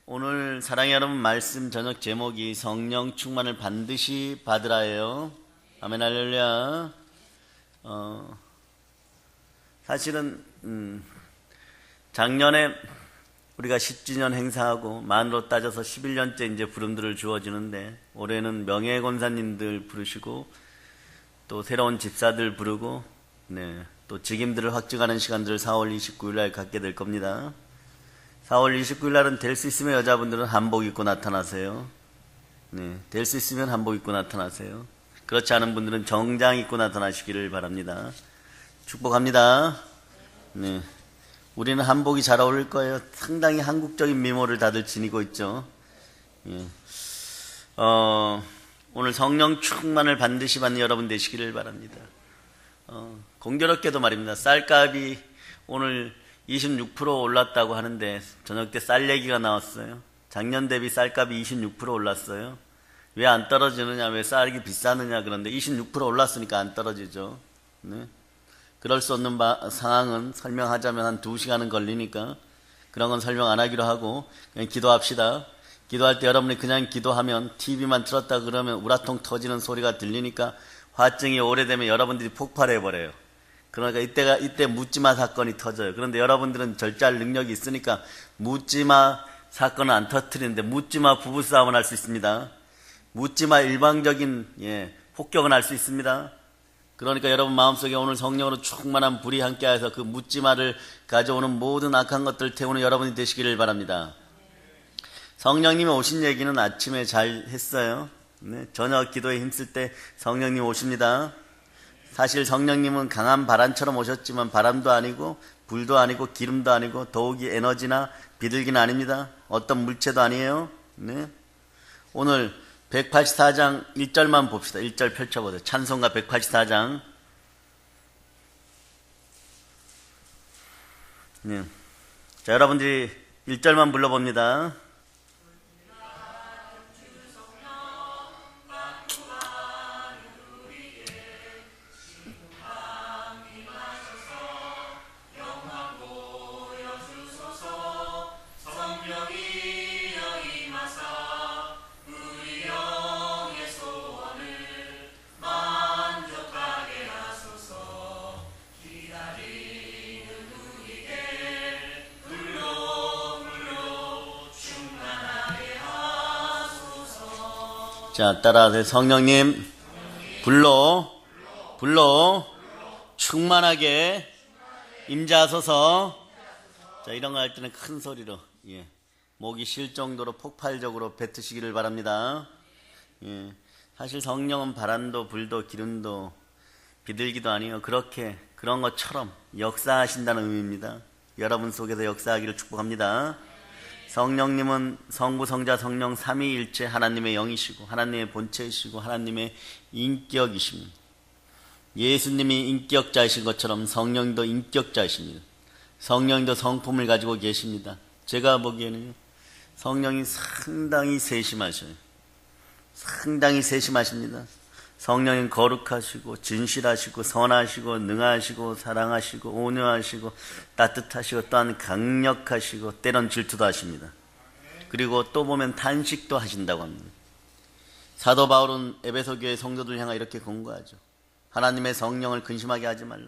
오늘 사랑의 여러분 말씀 저녁 제목이 성령 충만을 반드시 받으라예요. 아멘 할렐루야. 사실은 작년에 우리가 10주년 행사하고 만으로 따져서 11년째 이제 부름들을 주어지는데 올해는 명예 권사님들 부르시고 또 새로운 집사들 부르고 또 직임들을 확증하는 시간들을 4월 29일 날 갖게 될 겁니다. 4월 29일 날은 될 수 있으면 여자분들은 한복 입고 나타나세요. 될 수 있으면 한복 입고 나타나세요. 그렇지 않은 분들은 정장 입고 나타나시기를 바랍니다. 축복합니다. 우리는 한복이 잘 어울릴 거예요. 상당히 한국적인 미모를 다들 지니고 있죠. 오늘 성령 충만을 반드시 받는 여러분 되시기를 바랍니다. 공교롭게도 말입니다. 쌀값이 오늘 26% 올랐다고 하는데 저녁 때 쌀 얘기가 나왔어요. 작년 대비 쌀값이 26% 올랐어요. 왜 안 떨어지느냐, 왜 쌀이 비싸느냐. 그런데 26% 올랐으니까 안 떨어지죠. 그럴 수 없는 상황은 설명하자면 한 2시간은 걸리니까 그런 건 설명 안 하기로 하고 그냥 기도합시다. 기도할 때 여러분이 그냥 기도하면 TV만 틀었다 그러면 우라통 터지는 소리가 들리니까 화증이 오래되면 여러분들이 폭발해버려요. 그러니까 이때 묻지마 사건이 터져요. 그런데 여러분들은 절제할 능력이 있으니까 묻지마 사건은 안 터뜨리는데 묻지마 부부싸움은 할 수 있습니다. 묻지마 일방적인 폭격은 할 수 있습니다. 그러니까 여러분 마음속에 오늘 성령으로 충만한 불이 함께해서 그 묻지마를 가져오는 모든 악한 것들을 태우는 여러분이 되시기를 바랍니다. 성령님이 오신 얘기는 아침에 잘 했어요. 저녁 기도에 힘쓸 때 성령님 오십니다. 사실 성령님은 강한 바람처럼 오셨지만 바람도 아니고 불도 아니고 기름도 아니고 더욱이 에너지나 비둘기는 아닙니다. 어떤 물체도 아니에요. 오늘 184장 1절만 봅시다. 1절 펼쳐보세요. 찬송가 184장. 자, 여러분들이 1절만 불러봅니다. 자, 따라하세요. 성령님, 불로 충만하게 임재하소서. 자, 이런 거 할 때는 큰 소리로, 목이 쉴 정도로 폭발적으로 뱉으시기를 바랍니다. 사실 성령은 바람도 불도 기름도 비둘기도 아니에요. 그런 것처럼 역사하신다는 의미입니다. 여러분 속에서 역사하기를 축복합니다. 성령님은 성부, 성자, 성령 삼위일체 하나님의 영이시고 하나님의 본체이시고 하나님의 인격이십니다. 예수님이 인격자이신 것처럼 성령도 인격자이십니다. 성령도 성품을 가지고 계십니다. 제가 보기에는 성령이 상당히 세심하셔요. 상당히 세심하십니다. 성령은 거룩하시고 진실하시고 선하시고 능하시고 사랑하시고 온유하시고 따뜻하시고 또한 강력하시고 때론 질투도 하십니다. 그리고 또 보면 탄식도 하신다고 합니다. 사도 바울은 에베소 교회 성도들 향하 이렇게 권고하죠. 하나님의 성령을 근심하게 하지 말라.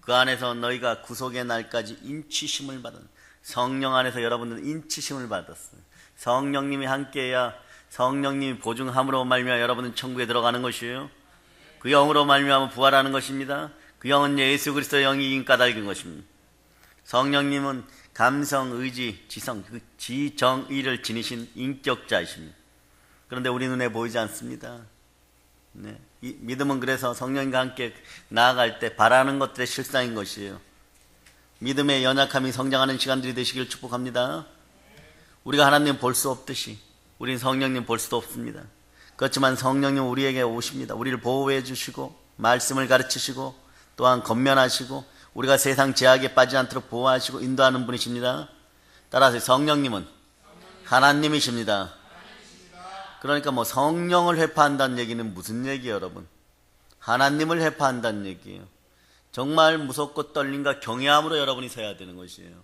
그 안에서 너희가 구속의 날까지 인치심을 받은, 성령 안에서 여러분들은 인치심을 받았어요. 성령님이 함께해야 성령님이 보증함으로 말미암아 여러분은 천국에 들어가는 것이에요. 그 영으로 말미암아 부활하는 것입니다. 그 영은 예수 그리스도의 영이 인 까닭인 것입니다. 성령님은 감성, 의지, 지성, 그 지정의를 지니신 인격자이십니다. 그런데 우리 눈에 보이지 않습니다. 이 믿음은 그래서 성령님과 함께 나아갈 때 바라는 것들의 실상인 것이에요. 믿음의 연약함이 성장하는 시간들이 되시길 축복합니다. 우리가 하나님 볼 수 없듯이 우린 성령님 볼 수도 없습니다. 그렇지만 성령님 우리에게 오십니다. 우리를 보호해 주시고 말씀을 가르치시고 또한 권면하시고 우리가 세상 제약에 빠지지 않도록 보호하시고 인도하는 분이십니다. 따라서 성령님은 하나님이십니다. 그러니까 성령을 회파한다는 얘기는 무슨 얘기예요, 여러분? 하나님을 회파한다는 얘기예요. 정말 무섭고 떨림과 경외함으로 여러분이 서야 되는 것이에요.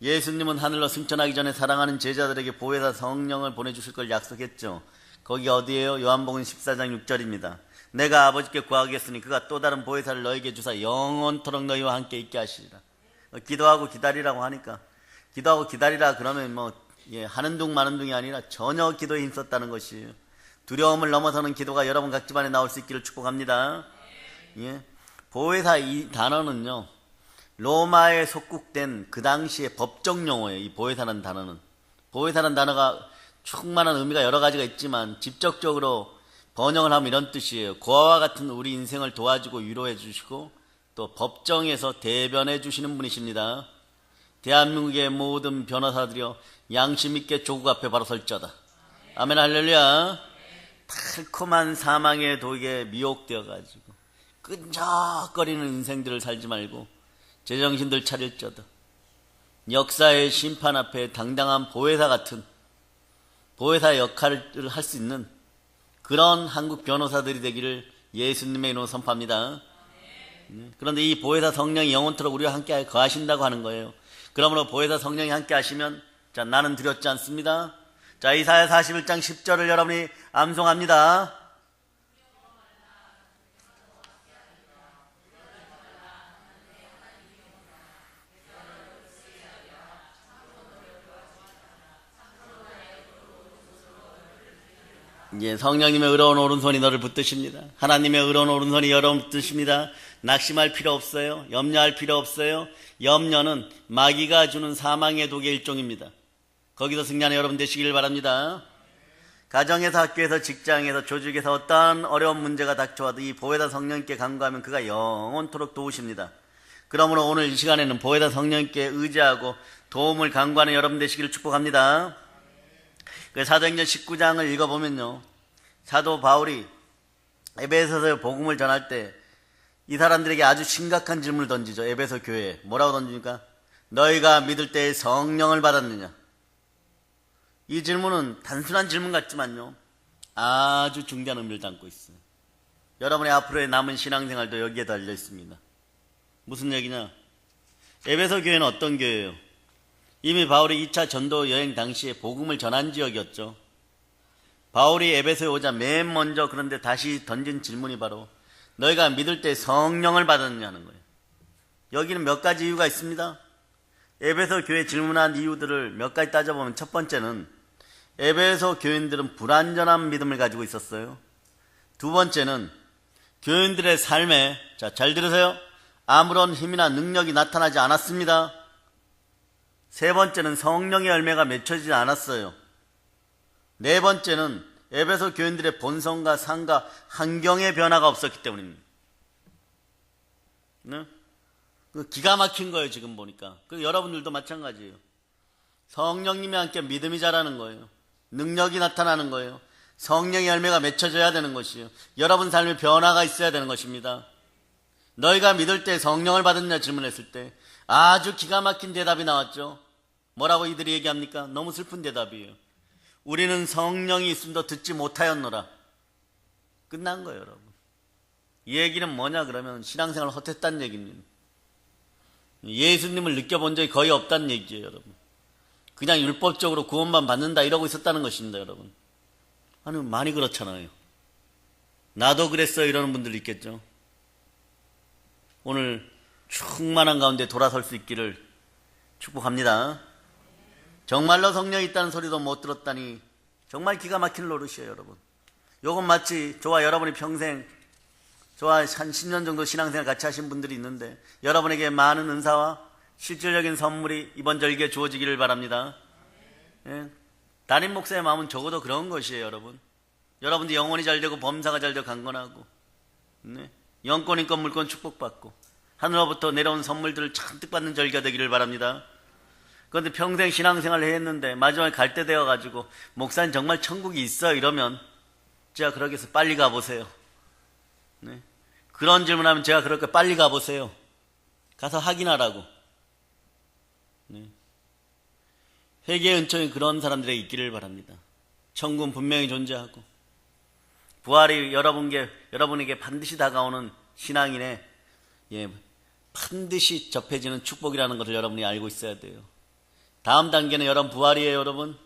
예수님은 하늘로 승천하기 전에 사랑하는 제자들에게 보혜사 성령을 보내주실 걸 약속했죠. 거기 어디예요? 요한복음 14장 6절입니다. 내가 아버지께 구하겠으니 그가 또 다른 보혜사를 너에게 주사 영원토록 너희와 함께 있게 하시리라. 기도하고 기다리라고 하니까, 기도하고 기다리라 그러면 하는 둥 마는 둥이 아니라 전혀 기도에 힘썼다는 것이에요. 두려움을 넘어서는 기도가 여러분 각 집안에 나올 수 있기를 축복합니다. 보혜사 이 단어는요, 로마에 속국된 그 당시의 법정 용어예요. 이 보혜사라는 단어는. 보혜사라는 단어가 충만한 의미가 여러 가지가 있지만 직접적으로 번역을 하면 이런 뜻이에요. 고아와 같은 우리 인생을 도와주고 위로해 주시고 또 법정에서 대변해 주시는 분이십니다. 대한민국의 모든 변호사들이여 양심 있게 조국 앞에 바로 설지어다. 아멘 할렐루야. 달콤한 사망의 독에 미혹되어 가지고 끈적거리는 인생들을 살지 말고 제정신들 차릴지어다. 역사의 심판 앞에 당당한 보혜사 같은 보혜사 역할을 할 수 있는 그런 한국 변호사들이 되기를 예수님의 이름으로 선포합니다. 그런데 이 보혜사 성령이 영원토록 우리와 함께 거하신다고 하는 거예요. 그러므로 보혜사 성령이 함께 하시면 자, 나는 두렵지 않습니다. 자, 이사야 41장 10절을 여러분이 암송합니다. 성령님의 의로운 오른손이 너를 붙드십니다. 하나님의 의로운 오른손이 여러분 붙드십니다. 낙심할 필요 없어요. 염려할 필요 없어요. 염려는 마귀가 주는 사망의 독의 일종입니다. 거기서 승리하는 여러분 되시길 바랍니다. 가정에서, 학교에서, 직장에서, 조직에서 어떠한 어려운 문제가 닥쳐와도 이 보혜사 성령님께 간구하면 그가 영원토록 도우십니다. 그러므로 오늘 이 시간에는 보혜사 성령님께 의지하고 도움을 간구하는 여러분 되시기를 축복합니다. 사도행전 19장을 읽어보면요, 사도 바울이 에베소서에 복음을 전할 때 이 사람들에게 아주 심각한 질문을 던지죠. 에베소 교회에 뭐라고 던집니까? 너희가 믿을 때에 성령을 받았느냐? 이 질문은 단순한 질문 같지만요, 아주 중대한 의미를 담고 있어요. 여러분의 앞으로의 남은 신앙생활도 여기에 달려 있습니다. 무슨 얘기냐? 에베소 교회는 어떤 교회예요? 이미 바울이 2차 전도 여행 당시에 복음을 전한 지역이었죠. 바울이 에베소에 오자 맨 먼저 그런데 다시 던진 질문이 바로 너희가 믿을 때 성령을 받았느냐는 거예요. 여기는 몇 가지 이유가 있습니다. 에베소 교회 질문한 이유들을 몇 가지 따져보면 첫 번째는 에베소 교인들은 불완전한 믿음을 가지고 있었어요. 두 번째는 교인들의 삶에, 자, 잘 들으세요, 아무런 힘이나 능력이 나타나지 않았습니다. 세 번째는 성령의 열매가 맺혀지지 않았어요. 네 번째는 에베소 교인들의 본성과 삶과 환경의 변화가 없었기 때문입니다. 네? 기가 막힌 거예요, 지금 보니까. 여러분들도 마찬가지예요. 성령님이 함께 믿음이 자라는 거예요. 능력이 나타나는 거예요. 성령의 열매가 맺혀져야 되는 것이에요. 여러분 삶에 변화가 있어야 되는 것입니다. 너희가 믿을 때 성령을 받았냐 질문했을 때 아주 기가 막힌 대답이 나왔죠. 뭐라고 이들이 얘기합니까? 너무 슬픈 대답이에요. 우리는 성령이 있음도 듣지 못하였노라. 끝난 거예요, 여러분. 이 얘기는 뭐냐 그러면 신앙생활을 헛했다는 얘기입니다. 예수님을 느껴본 적이 거의 없다는 얘기예요, 여러분. 그냥 율법적으로 구원만 받는다 이러고 있었다는 것입니다, 여러분. 아니, 많이 그렇잖아요. 나도 그랬어요 이러는 분들 있겠죠. 오늘 충만한 가운데 돌아설 수 있기를 축복합니다. 정말로 성령이 있다는 소리도 못 들었다니 정말 기가 막힐 노릇이에요, 여러분. 요건 마치 저와 여러분이 평생, 저와 한 10년 정도 신앙생활 같이 하신 분들이 있는데 여러분에게 많은 은사와 실질적인 선물이 이번 절기에 주어지기를 바랍니다. 예. 담임 목사의 마음은 적어도 그런 것이에요, 여러분. 여러분들 영혼이 잘 되고 범사가 잘 되고 강건하고, 네. 영권, 인권, 물권 축복받고 하늘로부터 내려온 선물들을 잔뜩 받는 절기가 되기를 바랍니다. 그런데 평생 신앙생활을 했는데 마지막에 갈 때 되어가지고 목사님 정말 천국이 있어 이러면 제가 그러겠어요. 빨리 가보세요. 네. 그런 질문하면 제가 그렇게 빨리 가보세요. 가서 확인하라고. 네. 회개의 은총이 그런 사람들에게 있기를 바랍니다. 천국은 분명히 존재하고 부활이 여러분에게 반드시 다가오는 신앙인의 반드시 접해지는 축복이라는 것을 여러분이 알고 있어야 돼요. 다음 단계는 여러분 부활이에요, 여러분.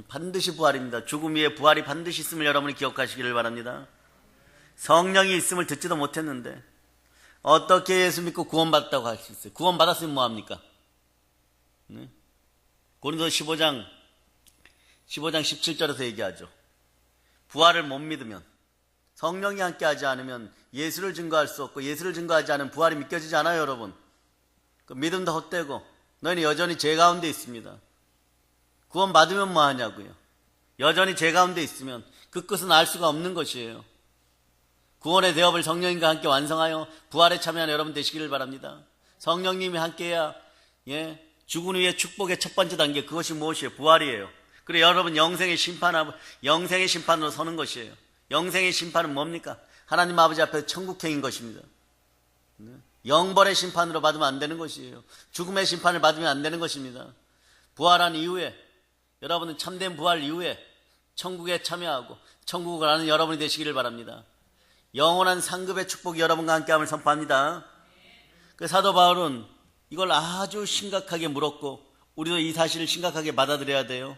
반드시 부활입니다. 죽음 위에 부활이 반드시 있음을 여러분이 기억하시기를 바랍니다. 성령이 있음을 듣지도 못했는데 어떻게 예수 믿고 구원받았다고 할 수 있어요? 구원받았으면 뭐합니까? 고린도서 15장 17절에서 얘기하죠. 부활을 못 믿으면, 성령이 함께하지 않으면 예수를 증거할 수 없고, 예수를 증거하지 않으면 부활이 믿겨지지 않아요, 여러분. 그 믿음도 헛되고 너희는 여전히 죄 가운데 있습니다. 구원받으면 뭐 하냐고요. 여전히 죄 가운데 있으면 그 끝은 알 수가 없는 것이에요. 구원의 대업을 성령님과 함께 완성하여 부활에 참여한 여러분 되시기를 바랍니다. 성령님이 함께해야 죽은 후에 축복의 첫 번째 단계, 그것이 무엇이에요? 부활이에요. 그리고 여러분 영생의 심판으로 서는 것이에요. 영생의 심판은 뭡니까? 하나님 아버지 앞에 천국행인 것입니다. 영벌의 심판으로 받으면 안 되는 것이에요. 죽음의 심판을 받으면 안 되는 것입니다. 부활한 이후에, 여러분은 참된 부활 이후에 천국에 참여하고 천국을 아는 여러분이 되시기를 바랍니다. 영원한 상급의 축복이 여러분과 함께함을 선포합니다. 그 사도 바울은 이걸 아주 심각하게 물었고, 우리도 이 사실을 심각하게 받아들여야 돼요.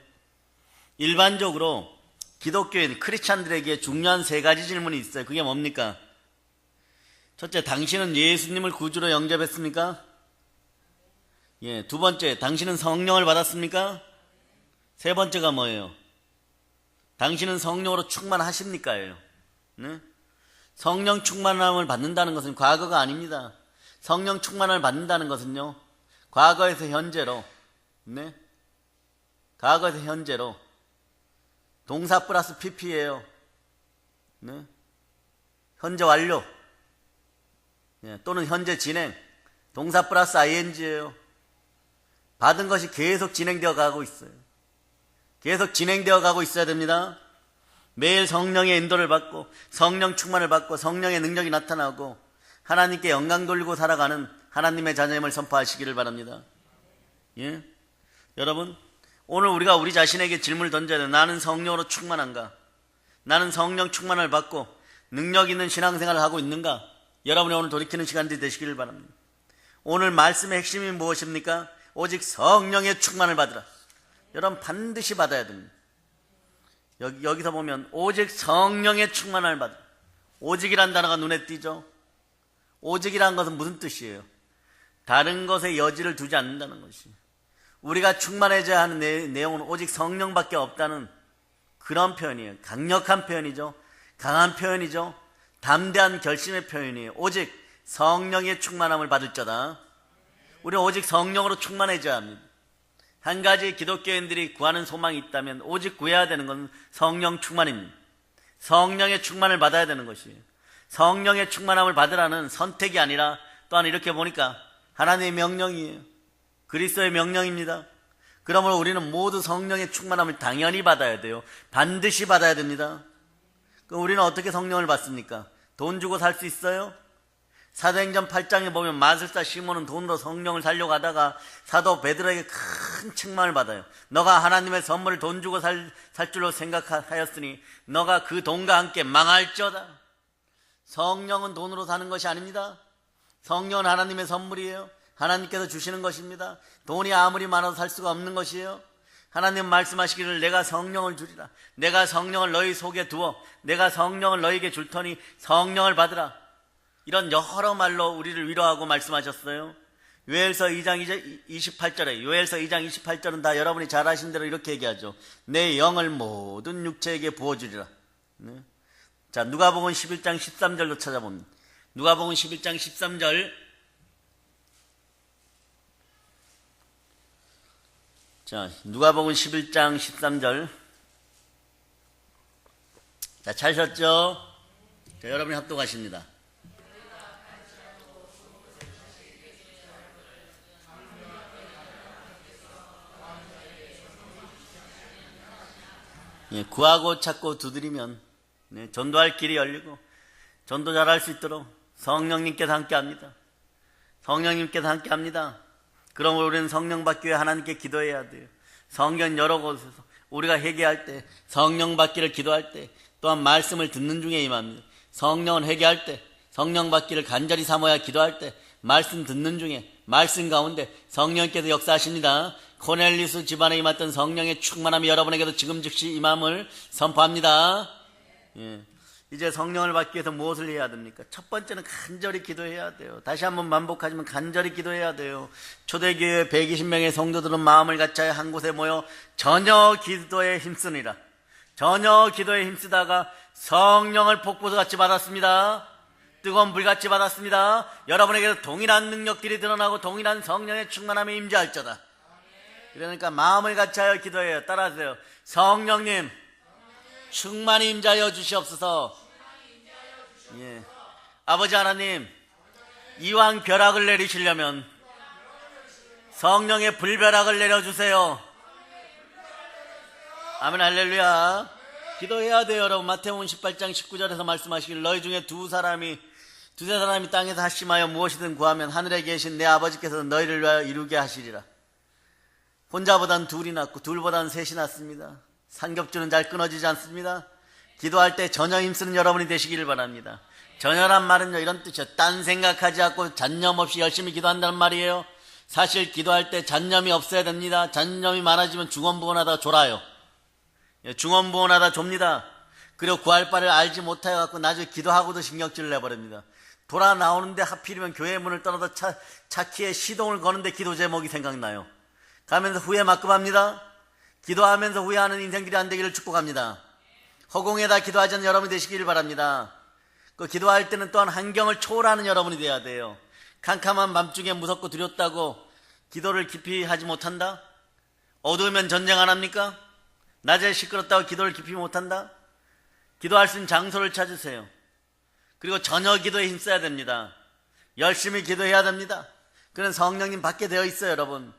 일반적으로 기독교인 크리스찬들에게 중요한 세 가지 질문이 있어요. 그게 뭡니까? 첫째, 당신은 예수님을 구주로 영접했습니까? 두 번째, 당신은 성령을 받았습니까? 세 번째가 뭐예요? 당신은 성령으로 충만하십니까?예요. 네? 성령 충만함을 받는다는 것은 과거가 아닙니다. 성령 충만함을 받는다는 것은요, 과거에서 현재로, 과거에서 현재로, 동사 플러스 pp예요. 현재 완료. 또는 현재 진행. 동사 플러스 ing예요. 받은 것이 계속 진행되어 가고 있어요. 계속 진행되어 가고 있어야 됩니다. 매일 성령의 인도를 받고 성령 충만을 받고 성령의 능력이 나타나고 하나님께 영광 돌리고 살아가는 하나님의 자녀임을 선포하시기를 바랍니다. 여러분, 오늘 우리가 우리 자신에게 질문을 던져야 돼요. 나는 성령으로 충만한가? 나는 성령 충만을 받고 능력 있는 신앙생활을 하고 있는가? 여러분이 오늘 돌이키는 시간들이 되시기를 바랍니다. 오늘 말씀의 핵심이 무엇입니까? 오직 성령의 충만을 받으라. 여러분 반드시 받아야 됩니다. 여기서 보면 오직 성령의 충만을 받으라. 오직이란 단어가 눈에 띄죠? 오직이란 것은 무슨 뜻이에요? 다른 것에 여지를 두지 않는다는 것이에요. 우리가 충만해져야 하는 내용은 오직 성령밖에 없다는 그런 표현이에요. 강력한 표현이죠. 강한 표현이죠. 담대한 결심의 표현이에요. 오직 성령의 충만함을 받을 자다. 우리는 오직 성령으로 충만해져야 합니다. 한 가지 기독교인들이 구하는 소망이 있다면 오직 구해야 되는 건 성령 충만입니다. 성령의 충만을 받아야 되는 것이에요. 성령의 충만함을 받으라는 선택이 아니라, 또한 이렇게 보니까 하나님의 명령이에요. 그리스도의 명령입니다. 그러므로 우리는 모두 성령의 충만함을 당연히 받아야 돼요. 반드시 받아야 됩니다. 그럼 우리는 어떻게 성령을 받습니까? 돈 주고 살 수 있어요? 사도행전 8장에 보면 마술사 시몬은 돈으로 성령을 살려고 하다가 사도 베드로에게 큰 책망을 받아요. 너가 하나님의 선물을 돈 주고 살 줄로 생각하였으니 너가 그 돈과 함께 망할지어다. 성령은 돈으로 사는 것이 아닙니다. 성령은 하나님의 선물이에요. 하나님께서 주시는 것입니다. 돈이 아무리 많아도 살 수가 없는 것이에요. 하나님 말씀하시기를 내가 성령을 주리라. 내가 성령을 너희 속에 두어 내가 성령을 너희에게 줄 터니 성령을 받으라. 이런 여러 말로 우리를 위로하고 말씀하셨어요. 요엘서 2장 28절에 요엘서 2장 28절은 다 여러분이 잘 아신 대로 이렇게 얘기하죠. 내 영을 모든 육체에게 부어주리라. 자, 누가복음 11장 13절로 찾아봅니다. 누가복음 11장 13절. 자, 누가복음 11장 13절. 자, 찾으셨죠? 자, 여러분이 합독하십니다. 구하고 찾고 두드리면 전도할 길이 열리고 전도 잘할 수 있도록 성령님께서 함께합니다. 성령님께서 함께합니다. 그러므로 우리는 성령 받기 위해 하나님께 기도해야 돼요. 성경 여러 곳에서 우리가 회개할 때, 성령 받기를 기도할 때, 또한 말씀을 듣는 중에 임합니다. 성령은 회개할 때, 성령 받기를 간절히 삼아야 기도할 때, 말씀 듣는 중에 말씀 가운데 성령께서 역사하십니다. 코넬리스 집안에 임했던 성령의 충만함이 여러분에게도 지금 즉시 임함을 선포합니다. 예. 이제 성령을 받기 위해서 무엇을 해야 됩니까? 첫 번째는 간절히 기도해야 돼요. 다시 한번 반복하지만 간절히 기도해야 돼요. 초대교회 120명의 성도들은 마음을 같이 한 곳에 모여 전혀 기도에 힘쓰니라. 전혀 기도에 힘쓰다가 성령을 폭포수같이 받았습니다. 뜨거운 불같이 받았습니다. 여러분에게도 동일한 능력들이 드러나고 동일한 성령의 충만함이 임재할지어다. 그러니까 마음을 같이하여 기도해요. 따라하세요. 성령님 충만히 임재하여 주시옵소서. 예. 아버지 하나님, 이왕 벼락을 내리시려면 성령의 불벼락을 내려주세요. 아멘. 할렐루야. 기도해야 돼요. 여러분, 마태복음 18장 19절에서 말씀하시길 너희 중에 두세 사람이 땅에서 합심하여 무엇이든 구하면 하늘에 계신 내 아버지께서 너희를 위하여 이루게 하시리라. 혼자보단 둘이 낫고 둘보단 셋이 낫습니다. 삼겹줄은 잘 끊어지지 않습니다. 기도할 때 전혀 힘쓰는 여러분이 되시기를 바랍니다. 전혀란 말은요, 이런 뜻이요. 딴 생각하지 않고 잔념 없이 열심히 기도한다는 말이에요. 사실 기도할 때 잔념이 없어야 됩니다. 잔념이 많아지면 중언부언하다 졸아요. 중언부언하다 좁니다. 그리고 구할 바를 알지 못하여 갖고 나중에 기도하고도 신경질을 내버립니다. 돌아 나오는데 하필이면 교회 문을 떠나서 차키에 시동을 거는데 기도 제목이 생각나요. 가면서 후회 막급합니다. 기도하면서 후회하는 인생들이 안 되기를 축복합니다. 허공에다 기도하지 않는 여러분이 되시기를 바랍니다. 그 기도할 때는 또한 환경을 초월하는 여러분이 되어야 돼요. 캄캄한 밤중에 무섭고 두렵다고 기도를 깊이 하지 못한다? 어두우면 전쟁 안 합니까? 낮에 시끄럽다고 기도를 깊이 못한다? 기도할 수 있는 장소를 찾으세요. 그리고 저녁 기도에 힘써야 됩니다. 열심히 기도해야 됩니다. 그는 성령님 받게 되어 있어요. 여러분,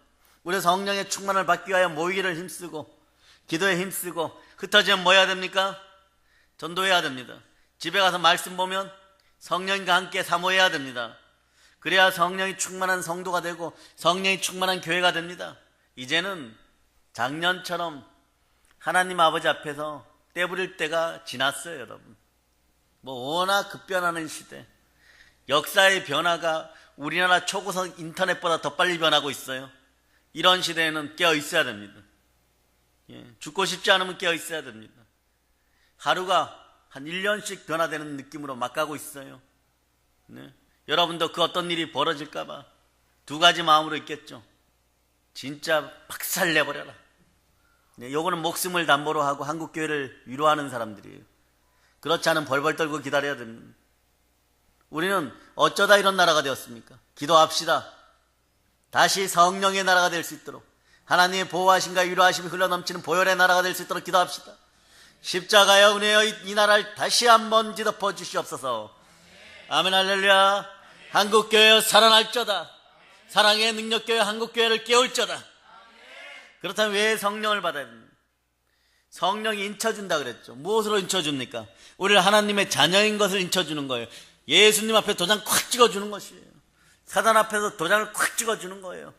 우리 성령의 충만을 받기 위하여 모이기를 힘쓰고 기도에 힘쓰고 흩어지면 뭐 해야 됩니까? 전도해야 됩니다. 집에 가서 말씀 보면 성령과 함께 사모해야 됩니다. 그래야 성령이 충만한 성도가 되고 성령이 충만한 교회가 됩니다. 이제는 작년처럼 하나님 아버지 앞에서 떼부릴 때가 지났어요. 여러분, 워낙 급변하는 시대, 역사의 변화가 우리나라 초고속 인터넷보다 더 빨리 변하고 있어요. 이런 시대에는 깨어 있어야 됩니다. 죽고 싶지 않으면 깨어 있어야 됩니다. 하루가 한 1년씩 변화되는 느낌으로 막 가고 있어요. 네. 여러분도 그 어떤 일이 벌어질까봐 두 가지 마음으로 있겠죠. 진짜 박살 내버려라. 네, 요거는 목숨을 담보로 하고 한국교회를 위로하는 사람들이에요. 그렇지 않으면 벌벌 떨고 기다려야 됩니다. 우리는 어쩌다 이런 나라가 되었습니까? 기도합시다. 다시 성령의 나라가 될 수 있도록, 하나님의 보호하심과 위로하심이 흘러넘치는 보혈의 나라가 될 수 있도록 기도합시다. 십자가의 은혜의 이 나라를 다시 한번 뒤덮어 주시옵소서. 아멘. 할렐루야. 한국교회 살아날저다. 사랑의 능력교회 한국교회를 깨울저다. 그렇다면 왜 성령을 받아야 됩니까? 성령이 인쳐준다 그랬죠. 무엇으로 인쳐줍니까? 우리를 하나님의 자녀인 것을 인쳐주는 거예요. 예수님 앞에 도장 콱 찍어주는 것이에요. 사단 앞에서 도장을 콱 찍어주는 거예요.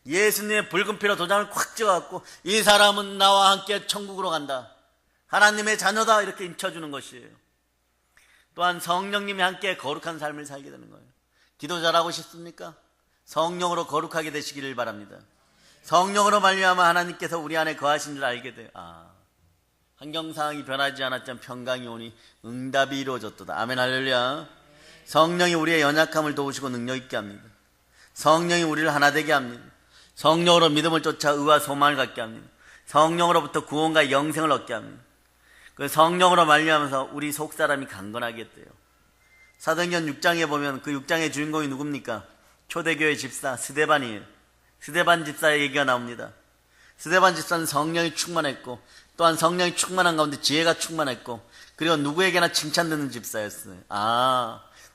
예수님의 붉은 피로 도장을 콱 찍어갖고 이 사람은 나와 함께 천국으로 간다, 하나님의 자녀다, 이렇게 인쳐주는 것이에요. 또한 성령님이 함께 거룩한 삶을 살게 되는 거예요. 기도 잘하고 싶습니까? 성령으로 거룩하게 되시기를 바랍니다. 성령으로 말미암아 하나님께서 우리 안에 거하신 줄 알게 돼요. 환경상황이 변하지 않았지만 평강이 오니 응답이 이루어졌도다. 아멘. 할렐루야. 성령이 우리의 연약함을 도우시고 능력 있게 합니다. 성령이 우리를 하나 되게 합니다. 성령으로 믿음을 쫓아 의와 소망을 갖게 합니다. 성령으로부터 구원과 영생을 얻게 합니다. 그 성령으로 말미암아서 우리 속사람이 강건하게 돼요. 사도행전 6장에 보면 그 6장의 주인공이 누굽니까? 초대교회 집사 스데반이에요. 스데반 집사의 얘기가 나옵니다. 스데반 집사는 성령이 충만했고 또한 성령이 충만한 가운데 지혜가 충만했고 그리고 누구에게나 칭찬 듣는 집사였어요.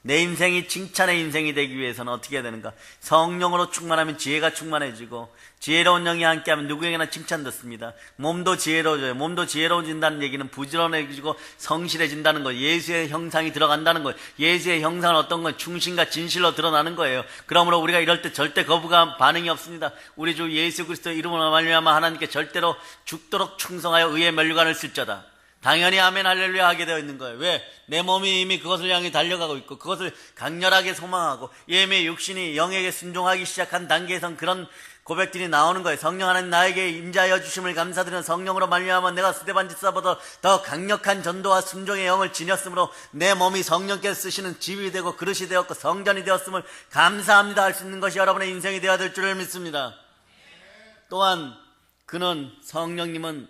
내 인생이 칭찬의 인생이 되기 위해서는 어떻게 해야 되는가? 성령으로 충만하면 지혜가 충만해지고 지혜로운 영이 함께하면 누구에게나 칭찬 듣습니다. 몸도 지혜로워져요. 몸도 지혜로워진다는 얘기는 부지런해지고 성실해진다는 거예요. 예수의 형상이 들어간다는 거예요. 예수의 형상은 어떤 건 충신과 진실로 드러나는 거예요. 그러므로 우리가 이럴 때 절대 거부감 반응이 없습니다. 우리 주 예수 그리스도 이름으로 말미암아 하나님께 절대로 죽도록 충성하여 의의 면류관을 쓸 자다. 당연히 아멘 할렐루야 하게 되어 있는 거예요. 왜? 내 몸이 이미 그것을 향해 달려가고 있고 그것을 강렬하게 소망하고 이미 육신이 영에게 순종하기 시작한 단계에선 그런 고백들이 나오는 거예요. 성령 하나님 나에게 임자하여 주심을 감사드리는 성령으로 말미암아 내가 스데반 집사보다 더 강력한 전도와 순종의 영을 지녔으므로 내 몸이 성령께서 쓰시는 집이 되고 그릇이 되었고 성전이 되었음을 감사합니다 할 수 있는 것이 여러분의 인생이 되어야 될 줄을 믿습니다. 또한 그는 성령님은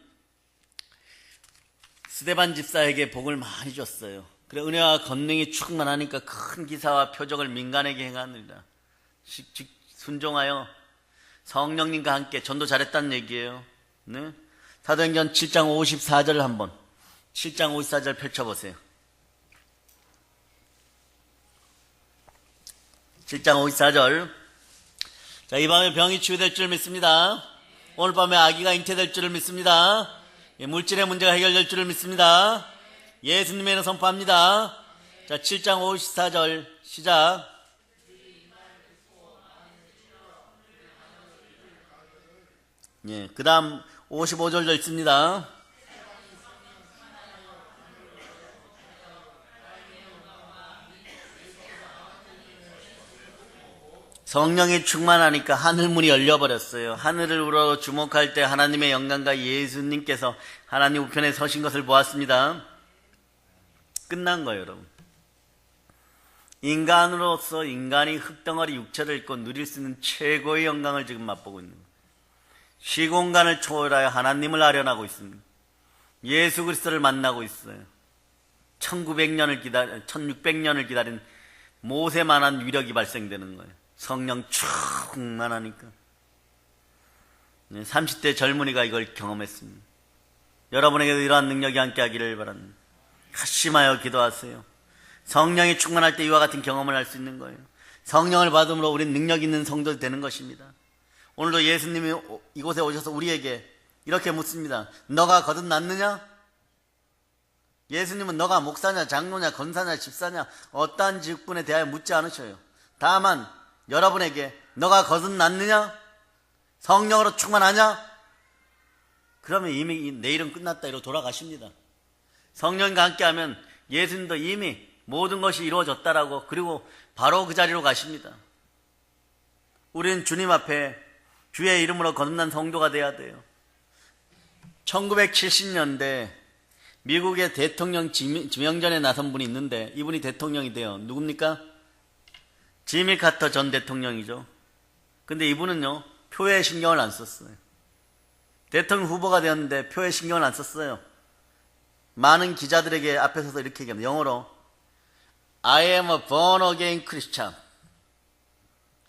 스데반 집사에게 복을 많이 줬어요. 그래 은혜와 권능이 충만하니까 큰 기사와 표적을 민간에게 행하느니라. 순종하여 성령님과 함께 전도 잘했다는 얘기예요. 네? 사도행전 7장 54절을 한번 7장 54절 펼쳐보세요. 7장 54절. 자, 이 밤에 병이 치유될 줄 믿습니다. 오늘 밤에 아기가 잉태될 줄을 믿습니다. 물질의 문제가 해결될 줄을 믿습니다. 예수님의 이름 선포합니다. 자, 7장 54절 시작. 예, 그 다음 55절도 있습니다. 성령이 충만하니까 하늘문이 열려버렸어요. 하늘을 우러 주목할 때 하나님의 영광과 예수님께서 하나님 우편에 서신 것을 보았습니다. 끝난 거예요, 여러분. 인간으로서 인간이 흙덩어리 육체를 입고 누릴 수 있는 최고의 영광을 지금 맛보고 있는 거예요. 시공간을 초월하여 하나님을 아련하고 있습니다. 예수 그리스도를 만나고 있어요. 1600년을 기다린 모세만한 위력이 발생되는 거예요. 성령 충만하니까. 30대 젊은이가 이걸 경험했습니다. 여러분에게도 이러한 능력이 함께 하기를 바랍니다. 가심하여 기도하세요. 성령이 충만할 때 이와 같은 경험을 할 수 있는 거예요. 성령을 받음으로 우리는 능력 있는 성도 되는 것입니다. 오늘도 예수님이 이곳에 오셔서 우리에게 이렇게 묻습니다. 너가 거듭났느냐? 예수님은 너가 목사냐, 장로냐, 권사냐, 집사냐 어떠한 직분에 대하여 묻지 않으셔요. 다만 여러분에게 너가 거듭났느냐? 성령으로 충만하냐? 그러면 이미 내일은 끝났다 이러고 돌아가십니다. 성령과 함께하면 예수님도 이미 모든 것이 이루어졌다라고 그리고 바로 그 자리로 가십니다. 우리는 주님 앞에 주의 이름으로 거듭난 성도가 돼야 돼요. 1970년대 미국의 대통령 지명전에 나선 분이 있는데 이분이 대통령이 돼요. 누굽니까? 지미 카터 전 대통령이죠. 근데 이분은요 표에 신경을 안 썼어요. 대통령 후보가 되었는데 표에 신경을 안 썼어요. 많은 기자들에게 앞에 서서 이렇게 얘기합니다. 영어로 I am a born again Christian.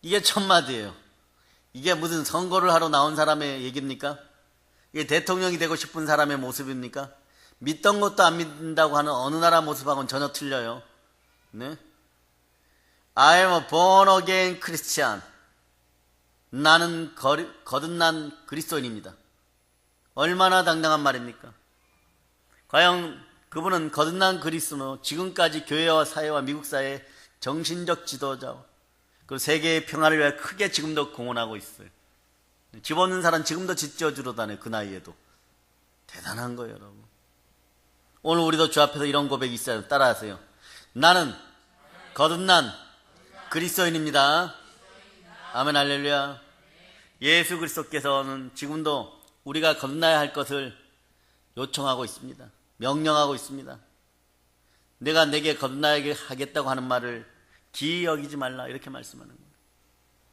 이게 첫 마디예요. 이게 무슨 선거를 하러 나온 사람의 얘기입니까? 이게 대통령이 되고 싶은 사람의 모습입니까? 믿던 것도 안 믿는다고 하는 어느 나라 모습하고는 전혀 틀려요. 네? I am a born again Christian. 나는 거듭난 그리스도인입니다. 얼마나 당당한 말입니까? 과연 그분은 거듭난 그리스도로 지금까지 교회와 사회와 미국 사회의 정신적 지도자 그리고 세계의 평화를 위해 크게 지금도 공헌하고 있어요. 집 없는 사람 지금도 집 지어주러 다녀요. 그 나이에도. 대단한 거예요, 여러분. 오늘 우리도 주 앞에서 이런 고백이 있어요. 따라하세요. 나는 거듭난 그리스도인입니다. 아멘 할렐루야. 예수 그리스도께서는 지금도 우리가 거듭나야 할 것을 요청하고 있습니다. 명령하고 있습니다. 내가 내게 거듭나게 하겠다고 하는 말을 기이 여기지 말라 이렇게 말씀하는 거예요.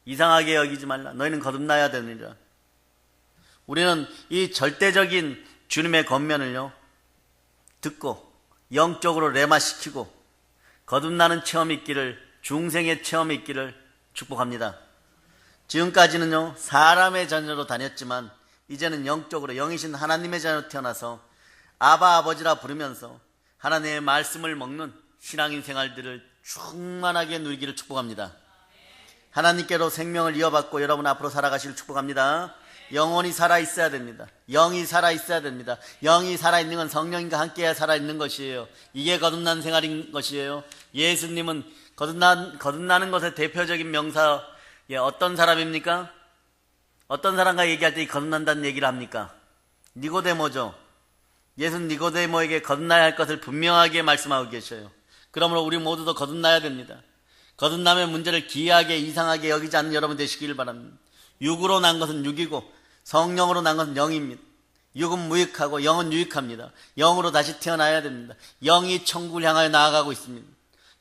이상하게 여기지 말라. 너희는 거듭나야 되느니라. 우리는 이 절대적인 주님의 권면을요 듣고 영적으로 레마시키고 거듭나는 체험이 있기를 중생의 체험이 있기를 축복합니다. 지금까지는요 사람의 자녀로 다녔지만 이제는 영적으로 영이신 하나님의 자녀로 태어나서 아바 아버지라 부르면서 하나님의 말씀을 먹는 신앙인 생활들을 충만하게 누리기를 축복합니다. 하나님께로 생명을 이어받고 여러분 앞으로 살아가시길 축복합니다. 영혼이 살아있어야 됩니다. 영이 살아있어야 됩니다. 영이 살아있는 건 성령님과 함께해야 살아있는 것이에요. 이게 거듭난 생활인 것이에요. 예수님은 거듭나는 것의 대표적인 명사 어떤 사람입니까? 어떤 사람과 얘기할 때 거듭난다는 얘기를 합니까? 니고데모죠. 예수는 니고데모에게 거듭나야 할 것을 분명하게 말씀하고 계셔요. 그러므로 우리 모두도 거듭나야 됩니다. 거듭남의 문제를 기이하게 이상하게 여기지 않는 여러분 되시길 바랍니다. 육으로 난 것은 육이고 성령으로 난 것은 영입니다. 육은 무익하고 영은 유익합니다. 영으로 다시 태어나야 됩니다. 영이 천국을 향하여 나아가고 있습니다.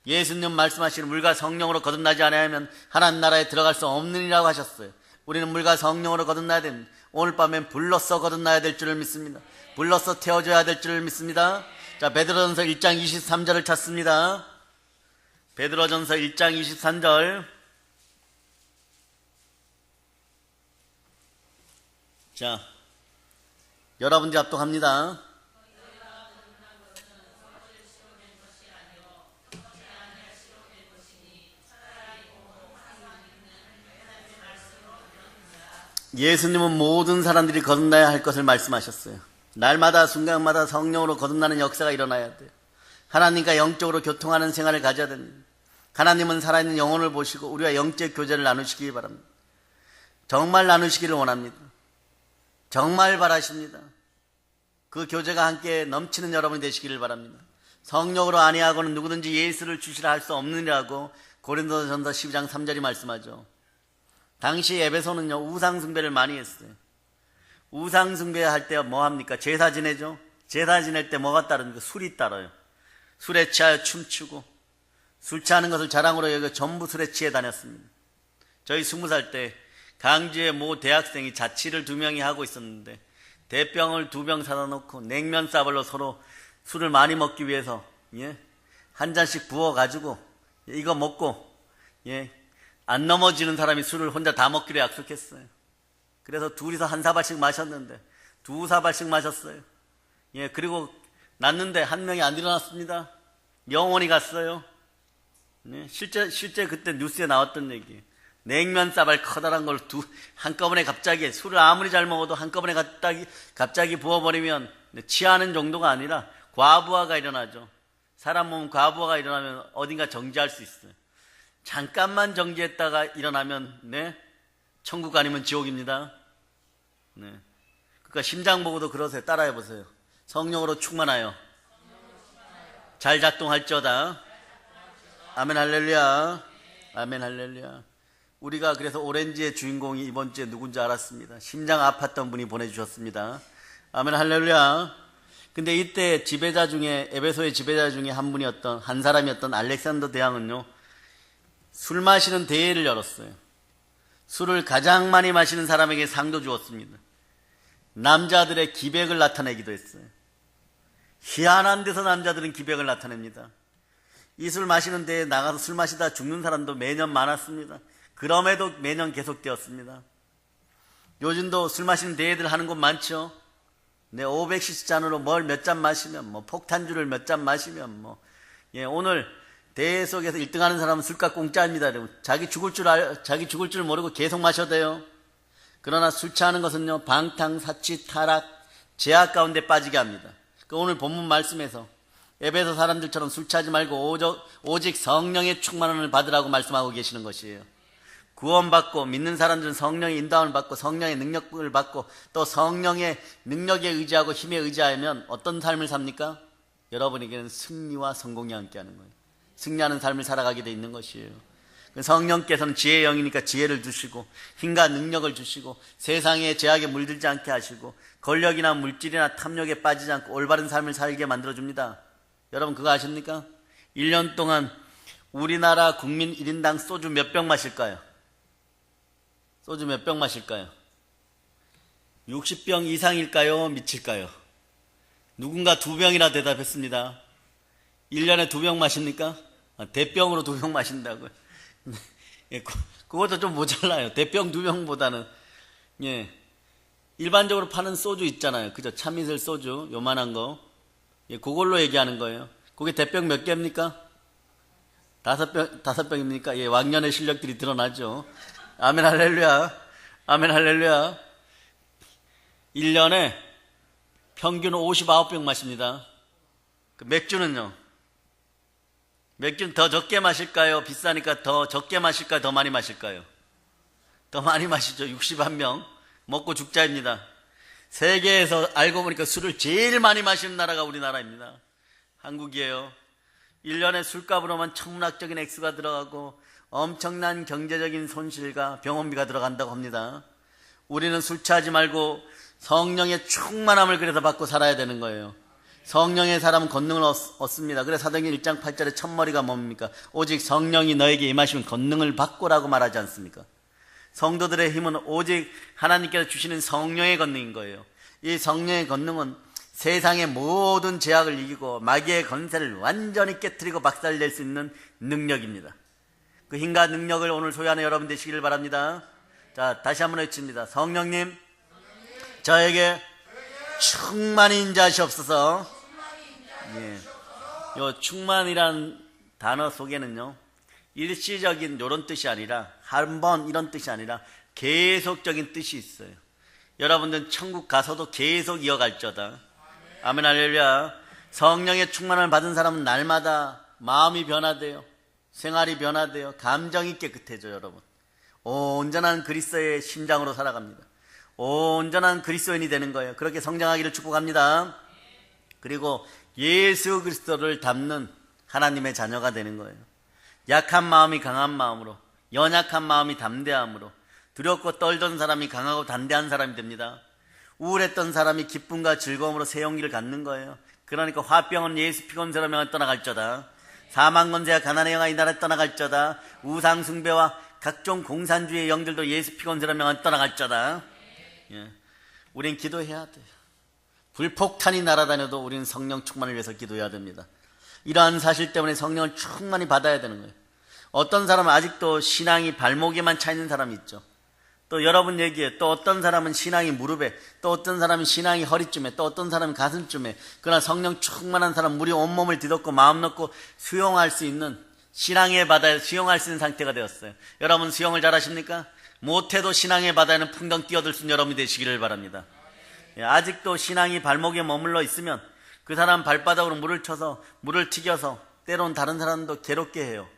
예수님 말씀하시는 물과 성령으로 거듭나지 않으면 하나님 나라에 들어갈 수 없느니라고 하셨어요. 우리는 물과 성령으로 거듭나야 됩니다. 오늘 밤엔 불로써 거듭나야 될 줄을 믿습니다. 불로써 태워져야 될 줄을 믿습니다. 자, 베드로전서 1장 23절을 찾습니다. 베드로전서 1장 23절. 자, 여러분들 합독합니다. 예수님은 모든 사람들이 거듭나야 할 것을 말씀하셨어요. 날마다 순간마다 성령으로 거듭나는 역사가 일어나야 돼요. 하나님과 영적으로 교통하는 생활을 가져야 됩니다. 하나님은 살아있는 영혼을 보시고 우리와 영적 교제를 나누시기 바랍니다. 정말 나누시기를 원합니다. 정말 바라십니다. 그 교제가 함께 넘치는 여러분이 되시기를 바랍니다. 성령으로 아니하고는 누구든지 예수를 주시라 할 수 없느니라고 고린도전서 12장 3절이 말씀하죠. 당시 에베소는요, 우상숭배를 많이 했어요. 우상숭배 할 때 뭐 합니까? 제사 지내죠. 제사 지낼 때 뭐가 따릅니까? 술이 따라요. 술에 취하여 춤추고 술 취하는 것을 자랑으로 여겨 전부 술에 취해 다녔습니다. 저희 20살 때 강주의 모 대학생이 자취를 2명이 하고 있었는데 대병을 2병 사다 놓고 냉면 싸발로 서로 술을 많이 먹기 위해서 한 잔씩 부어가지고 이거 먹고 안 넘어지는 사람이 술을 혼자 다 먹기로 약속했어요. 그래서 둘이서 한 사발씩 마셨는데 2사발씩 마셨어요. 그리고 났는데 한 명이 안 일어났습니다. 영원히 갔어요. 실제 그때 뉴스에 나왔던 얘기예요. 냉면 싸발 커다란 걸 한꺼번에 갑자기 술을 아무리 잘 먹어도 한꺼번에 갑자기 부어버리면 취하는 정도가 아니라 과부하가 일어나죠. 사람 몸 과부하가 일어나면 어딘가 정지할 수 있어요. 잠깐만 정지했다가 일어나면 천국 아니면 지옥입니다. 그러니까 심장 보고도 그러세요. 따라해보세요. 성령으로 충만하여 잘 작동할지어다. 아멘 할렐루야. 아멘 할렐루야. 우리가 그래서 오렌지의 주인공이 이번 주에 누군지 알았습니다. 심장 아팠던 분이 보내주셨습니다. 아멘 할렐루야. 근데 이때 지배자 중에 에베소의 지배자 중에 한 사람이었던 알렉산더 대왕은요, 술 마시는 대회를 열었어요. 술을 가장 많이 마시는 사람에게 상도 주었습니다. 남자들의 기백을 나타내기도 했어요. 희한한 데서 남자들은 기백을 나타냅니다. 이 술 마시는 데에 나가서 술 마시다 죽는 사람도 매년 많았습니다. 그럼에도 매년 계속되었습니다. 요즘도 술 마시는 대회들 하는 곳 많죠. 500cc 잔으로 뭘 몇 잔 마시면, 폭탄주를 몇 잔 마시면, 오늘 대회 속에서 1등 하는 사람은 술값 공짜입니다. 자기 죽을 줄 모르고 계속 마셔도 돼요. 그러나 술 취하는 것은요, 방탕, 사치, 타락, 제약 가운데 빠지게 합니다. 오늘 본문 말씀에서 에베소 사람들처럼 술 취하지 말고 오직 성령의 충만함을 받으라고 말씀하고 계시는 것이에요. 구원받고 믿는 사람들은 성령의 인도함을 받고 성령의 능력을 받고 또 성령의 능력에 의지하고 힘에 의지하면 어떤 삶을 삽니까? 여러분에게는 승리와 성공이 함께하는 거예요. 승리하는 삶을 살아가게 돼 있는 것이에요. 성령께서는 지혜의 영이니까 지혜를 주시고 힘과 능력을 주시고 세상의 제약에 물들지 않게 하시고 권력이나 물질이나 탐욕에 빠지지 않고 올바른 삶을 살게 만들어줍니다. 여러분 그거 아십니까? 1년 동안 우리나라 국민 1인당 소주 몇 병 마실까요? 소주 몇 병 마실까요? 60병 이상일까요? 미칠까요? 누군가 2병이나 대답했습니다. 1년에 2병 마십니까? 대병으로 2병 마신다고요. 그것도 좀 모자라요. 대병 2병보다는. 일반적으로 파는 소주 있잖아요. 그죠? 참이슬 소주, 요만한 거. 그걸로 얘기하는 거예요. 그게 대병 몇 개입니까? 5병입니까? 왕년의 실력들이 드러나죠. 아멘 할렐루야. 아멘 할렐루야. 1년에 평균 59병 마십니다. 맥주는요? 맥주는 더 적게 마실까요? 비싸니까 더 적게 마실까요? 더 많이 마실까요? 더 많이 마시죠. 61명. 먹고 죽자입니다. 세계에서 알고 보니까 술을 제일 많이 마시는 나라가 우리나라입니다. 한국이에요. 1년에 술값으로만 천문학적인 액수가 들어가고 엄청난 경제적인 손실과 병원비가 들어간다고 합니다. 우리는 술 취하지 말고 성령의 충만함을 그래서 받고 살아야 되는 거예요. 성령의 사람은 권능을 얻습니다. 그래서 사도행전 1장 8절에 첫머리가 뭡니까? 오직 성령이 너에게 임하시면 권능을 받고라고 말하지 않습니까? 성도들의 힘은 오직 하나님께서 주시는 성령의 권능인 거예요. 이 성령의 권능은 세상의 모든 제약을 이기고 마귀의 권세를 완전히 깨트리고 박살낼 수 있는 능력입니다. 그 힘과 능력을 오늘 소유하는 여러분 되시기를 바랍니다. 자, 다시 한번 외칩니다. 성령님, 저에게 충만히 인자하시옵소서. 예. 요 충만이란 단어 속에는요, 일시적인 이런 뜻이 아니라, 한 번 이런 뜻이 아니라 계속적인 뜻이 있어요. 여러분들은 천국 가서도 계속 이어갈저다. 아멘, 할렐루야. 성령의 충만을 받은 사람은 날마다 마음이 변화돼요. 생활이 변화돼요. 감정이 깨끗해져요, 여러분. 온전한 그리스도의 심장으로 살아갑니다. 온전한 그리스도인이 되는 거예요. 그렇게 성장하기를 축복합니다. 그리고 예수 그리스도를 닮는 하나님의 자녀가 되는 거예요. 약한 마음이 강한 마음으로, 연약한 마음이 담대함으로, 두렵고 떨던 사람이 강하고 담대한 사람이 됩니다. 우울했던 사람이 기쁨과 즐거움으로 새 용기를 갖는 거예요. 그러니까 화병은 예수 피곤스러운 명을 떠나갈저다. 사망 권세와 가난의 영아 이 나라 떠나갈저다. 우상 숭배와 각종 공산주의 영들도 예수 피곤스러운 명을 떠나갈저다. 예. 우린 기도해야 돼요. 불폭탄이 날아다녀도 우리는 성령 충만을 위해서 기도해야 됩니다. 이러한 사실 때문에 성령을 충만히 받아야 되는 거예요. 어떤 사람은 아직도 신앙이 발목에만 차 있는 사람이 있죠. 또 여러분 얘기에 또 어떤 사람은 신앙이 무릎에, 또 어떤 사람은 신앙이 허리쯤에, 또 어떤 사람은 가슴쯤에. 그러나 성령 충만한 사람, 우리 온몸을 뒤덮고 마음 놓고 수용할 수 있는, 신앙의 바다에 수용할 수 있는 상태가 되었어요. 여러분 수영을 잘하십니까? 못해도 신앙의 바다에는 풍덩 뛰어들 수 있는 여러분이 되시기를 바랍니다. 아직도 신앙이 발목에 머물러 있으면 그 사람 발바닥으로 물을 쳐서, 물을 튀겨서 때론 다른 사람도 괴롭게 해요.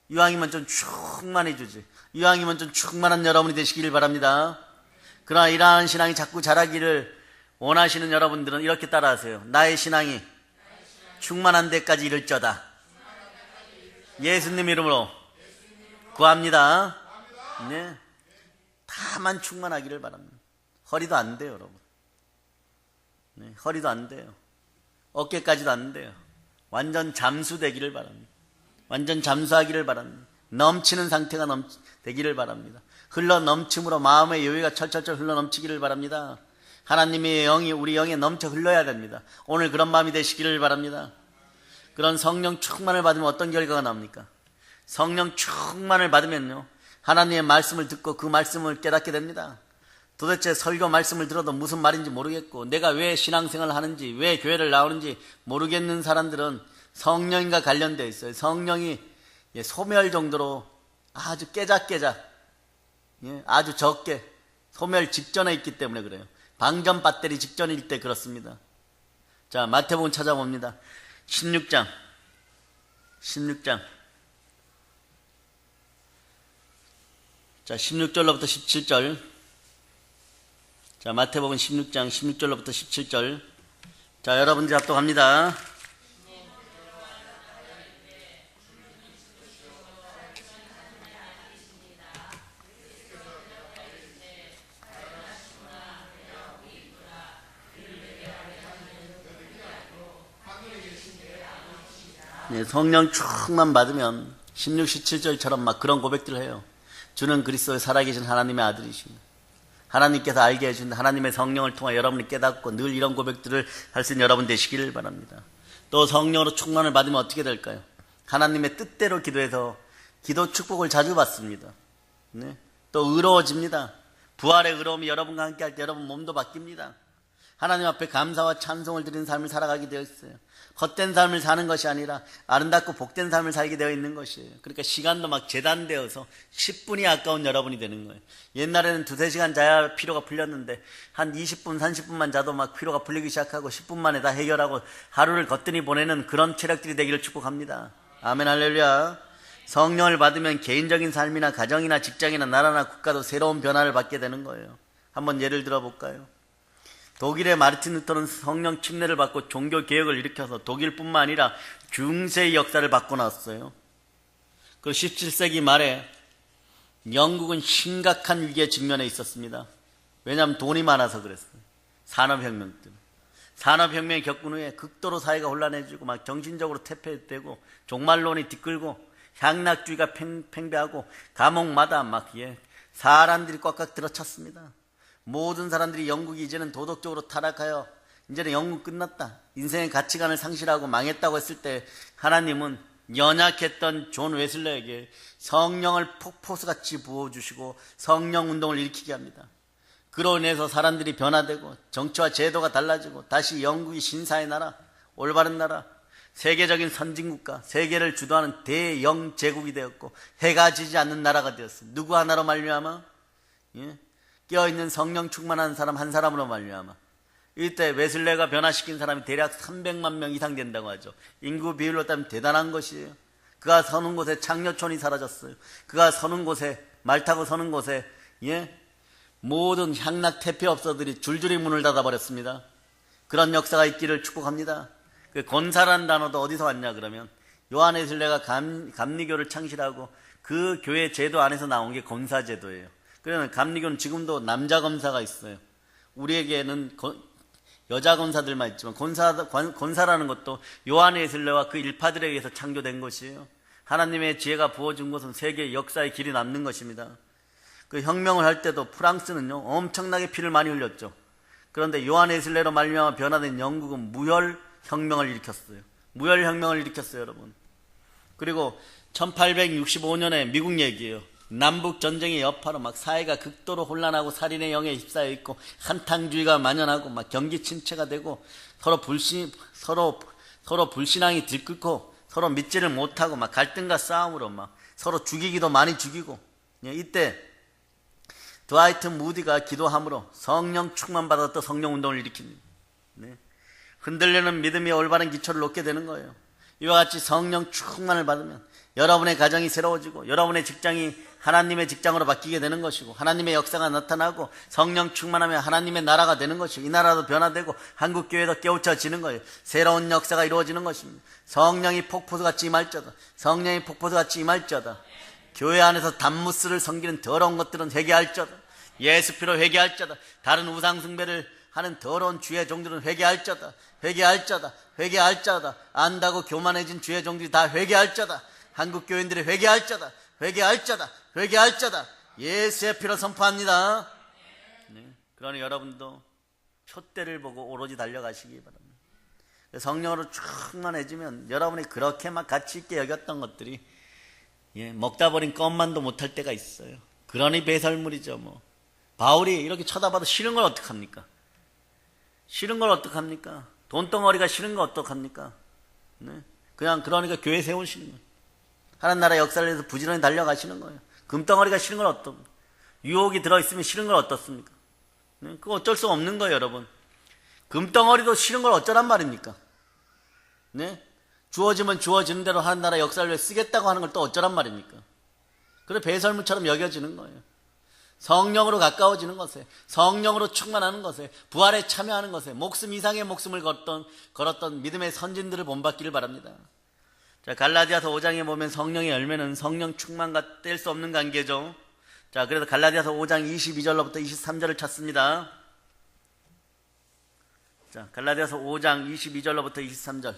이왕이면 좀 충만해주지. 이왕이면 좀 충만한 여러분이 되시기를 바랍니다. 그러나 이러한 신앙이 자꾸 자라기를 원하시는 여러분들은 이렇게 따라하세요. 나의 신앙이 충만한 데까지 이를저다. 예수님 이름으로 구합니다. 네. 다만 충만하기를 바랍니다. 허리도 안 돼요, 여러분. 네, 허리도 안 돼요. 어깨까지도 안 돼요. 완전 잠수되기를 바랍니다. 완전 잠수하기를 바랍니다. 넘치는 상태가 되기를 바랍니다. 흘러 넘침으로 마음의 여유가 철철철 흘러 넘치기를 바랍니다. 하나님의 영이 우리 영에 넘쳐 흘러야 됩니다. 오늘 그런 마음이 되시기를 바랍니다. 그런 성령 충만을 받으면 어떤 결과가 나옵니까? 성령 충만을 받으면요, 하나님의 말씀을 듣고 그 말씀을 깨닫게 됩니다. 도대체 설교 말씀을 들어도 무슨 말인지 모르겠고 내가 왜 신앙생활을 하는지, 왜 교회를 나오는지 모르겠는 사람들은 성령과 관련되어 있어요. 성령이 소멸 정도로 아주 깨작깨작, 아주 적게 소멸 직전에 있기 때문에 그래요. 방전 배터리 직전일 때 그렇습니다. 자, 마태복음 찾아봅니다. 16장. 자, 16절로부터 17절. 자, 마태복음 16장 16절로부터 17절. 자, 여러분들 합독합니다. 네, 성령 충만 받으면 16, 17절처럼 막 그런 고백들을 해요. 주는 그리스도의 살아계신 하나님의 아들이십니다. 하나님께서 알게 해주신 하나님의 성령을 통해 여러분이 깨닫고 늘 이런 고백들을 할 수 있는 여러분 되시기를 바랍니다. 또 성령으로 충만을 받으면 어떻게 될까요? 하나님의 뜻대로 기도해서 기도 축복을 자주 받습니다. 네. 또 의로워집니다. 부활의 의로움이 여러분과 함께 할 때 여러분 몸도 바뀝니다. 하나님 앞에 감사와 찬송을 드리는 삶을 살아가게 되어 있어요. 헛된 삶을 사는 것이 아니라 아름답고 복된 삶을 살게 되어 있는 것이에요. 그러니까 시간도 막 재단되어서 10분이 아까운 여러분이 되는 거예요. 옛날에는 2-3시간 자야 피로가 풀렸는데 한 20분, 30분만 자도 막 피로가 풀리기 시작하고 10분 만에 다 해결하고 하루를 거뜬히 보내는 그런 체력들이 되기를 축복합니다. 아멘, 할렐루야. 성령을 받으면 개인적인 삶이나 가정이나 직장이나 나라나 국가도 새로운 변화를 받게 되는 거예요. 한번 예를 들어 볼까요? 독일의 마르틴 루터는 성령 침례를 받고 종교 개혁을 일으켜서 독일뿐만 아니라 중세의 역사를 바꿔놨어요. 그리고 17세기 말에 영국은 심각한 위기에 직면해 있었습니다. 왜냐하면 돈이 많아서 그랬어요. 산업혁명 때문에. 산업혁명이 겪은 후에 극도로 사회가 혼란해지고 막 정신적으로 퇴폐되고 종말론이 뒤끌고 향락주의가 팽배하고 감옥마다 막 사람들이 꽉꽉 들어찼습니다. 모든 사람들이 영국이 이제는 도덕적으로 타락하여 이제는 영국 끝났다, 인생의 가치관을 상실하고 망했다고 했을 때 하나님은 연약했던 존 웨슬레에게 성령을 폭포수같이 부어주시고 성령운동을 일으키게 합니다. 그로 인해서 사람들이 변화되고 정치와 제도가 달라지고 다시 영국이 신사의 나라, 올바른 나라, 세계적인 선진국가, 세계를 주도하는 대영 제국이 되었고 해가 지지 않는 나라가 되었어요. 누구 하나로 말미암아? 깨어있는 성령 충만한 사람 한 사람으로 말미암아. 이때 웨슬레가 변화시킨 사람이 대략 300만 명 이상 된다고 하죠. 인구 비율로 따르면 대단한 것이에요. 그가 서는 곳에 창녀촌이 사라졌어요. 그가 서는 곳에, 말 타고 서는 곳에 모든 향락 퇴폐업소들이 줄줄이 문을 닫아버렸습니다. 그런 역사가 있기를 축복합니다. 그 건사라는 단어도 어디서 왔냐 그러면 요한 웨슬레가 감리교를 창실하고 그 교회 제도 안에서 나온 게 건사제도예요. 그러면 감리교는 지금도 남자 검사가 있어요. 우리에게는 여자 검사들만 있지만 권사라는 것도 요한 웨슬레와 그 일파들에 의해서 창조된 것이에요. 하나님의 지혜가 부어준 것은 세계 역사의 길이 남는 것입니다. 그 혁명을 할 때도 프랑스는요 엄청나게 피를 많이 흘렸죠. 그런데 요한 웨슬레로 말미암아 변화된 영국은 무혈혁명을 일으켰어요. 무혈혁명을 일으켰어요, 여러분. 그리고 1865년에 미국 얘기예요. 남북 전쟁의 여파로 막 사회가 극도로 혼란하고 살인의 영에 휩싸여 있고 한탕주의가 만연하고 막 경기 침체가 되고 서로 불신앙이 들끓고 서로 믿지를 못하고 막 갈등과 싸움으로 막 서로 죽이기도 많이 죽이고, 이때 드와이트 무디가 기도함으로 성령 충만 받았던 성령 운동을 일으킵니다. 흔들리는 믿음이 올바른 기초를 놓게 되는 거예요. 이와 같이 성령 충만을 받으면 여러분의 가정이 새로워지고 여러분의 직장이 하나님의 직장으로 바뀌게 되는 것이고 하나님의 역사가 나타나고 성령 충만하면 하나님의 나라가 되는 것이고 이 나라도 변화되고 한국교회도 깨우쳐지는 거예요. 새로운 역사가 이루어지는 것입니다. 성령이 폭포수같이 임할지어다. 성령이 폭포수같이 임할지어다. 교회 안에서 단무스를 섬기는 더러운 것들은 회개할지어다. 예수피로 회개할지어다. 다른 우상 숭배를 하는 더러운 주의 종들은 회개할지어다. 회개할지어다. 회개할지어다. 안다고 교만해진 주의 종들이 다 회개할지어다. 한국 교인들이 회개할지어다. 회개할지어다. 회개할지어다. 예수의 피로 선포합니다. 그러니 여러분도 표대를 보고 오로지 달려가시기 바랍니다. 성령으로 충만해지면 여러분이 그렇게 막 가치 있게 여겼던 것들이 먹다 버린 껌만도 못할 때가 있어요. 그러니 배설물이죠. 뭐 바울이 이렇게 쳐다봐도 싫은 걸 어떡합니까? 싫은 걸 어떡합니까? 돈덩어리가 싫은 걸 어떡합니까? 그냥 그러니까 교회 세우시는 거예요. 하나님 나라 역사를 위해서 부지런히 달려가시는 거예요. 금덩어리가 싫은 건 어떻습니까? 유혹이 들어있으면 싫은 건 어떻습니까? 그거 어쩔 수 없는 거예요, 여러분. 금덩어리도 싫은 걸 어쩌란 말입니까? 주어지면 주어지는 대로 하나님 나라 역사를 위해 쓰겠다고 하는 걸 또 어쩌란 말입니까? 그래 배설물처럼 여겨지는 거예요. 성령으로 가까워지는 것에, 성령으로 충만하는 것에, 부활에 참여하는 것에 목숨 이상의 목숨을 걸었던 믿음의 선진들을 본받기를 바랍니다. 자, 갈라디아서 5장에 보면 성령의 열매는 성령 충만과 뗄 수 없는 관계죠. 자, 그래서 갈라디아서 5장 22절로부터 23절을 찾습니다. 자, 갈라디아서 5장 22절로부터 23절.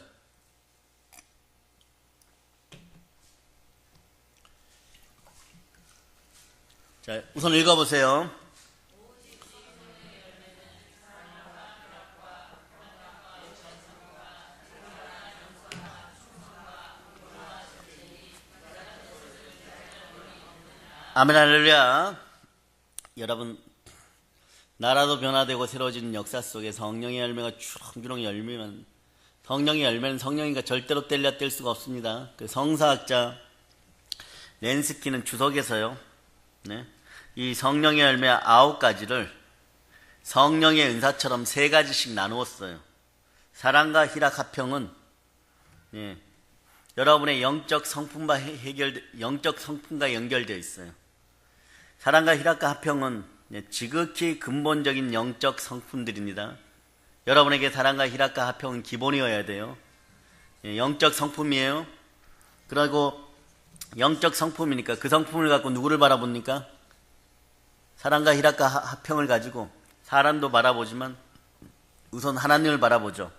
자, 우선 읽어보세요. 아멘 할렐루야. 여러분, 나라도 변화되고 새로워지는 역사 속에 성령의 열매가 주렁주렁 열리면 성령의 열매는 성령이니까 절대로 뗄 수가 없습니다. 그 성사학자 렌스키는 주석에서요, 이 성령의 열매 9가지를 성령의 은사처럼 3가지씩 나누었어요. 사랑과 희락 합평은 여러분의 영적 성품과 연결되어 있어요. 사랑과 희락과 합평은 지극히 근본적인 영적 성품들입니다. 여러분에게 사랑과 희락과 화평은 기본이어야 돼요. 영적 성품이에요. 그리고 영적 성품이니까 그 성품을 갖고 누구를 바라봅니까? 사랑과 희락과 화평을 가지고 사람도 바라보지만 우선 하나님을 바라보죠.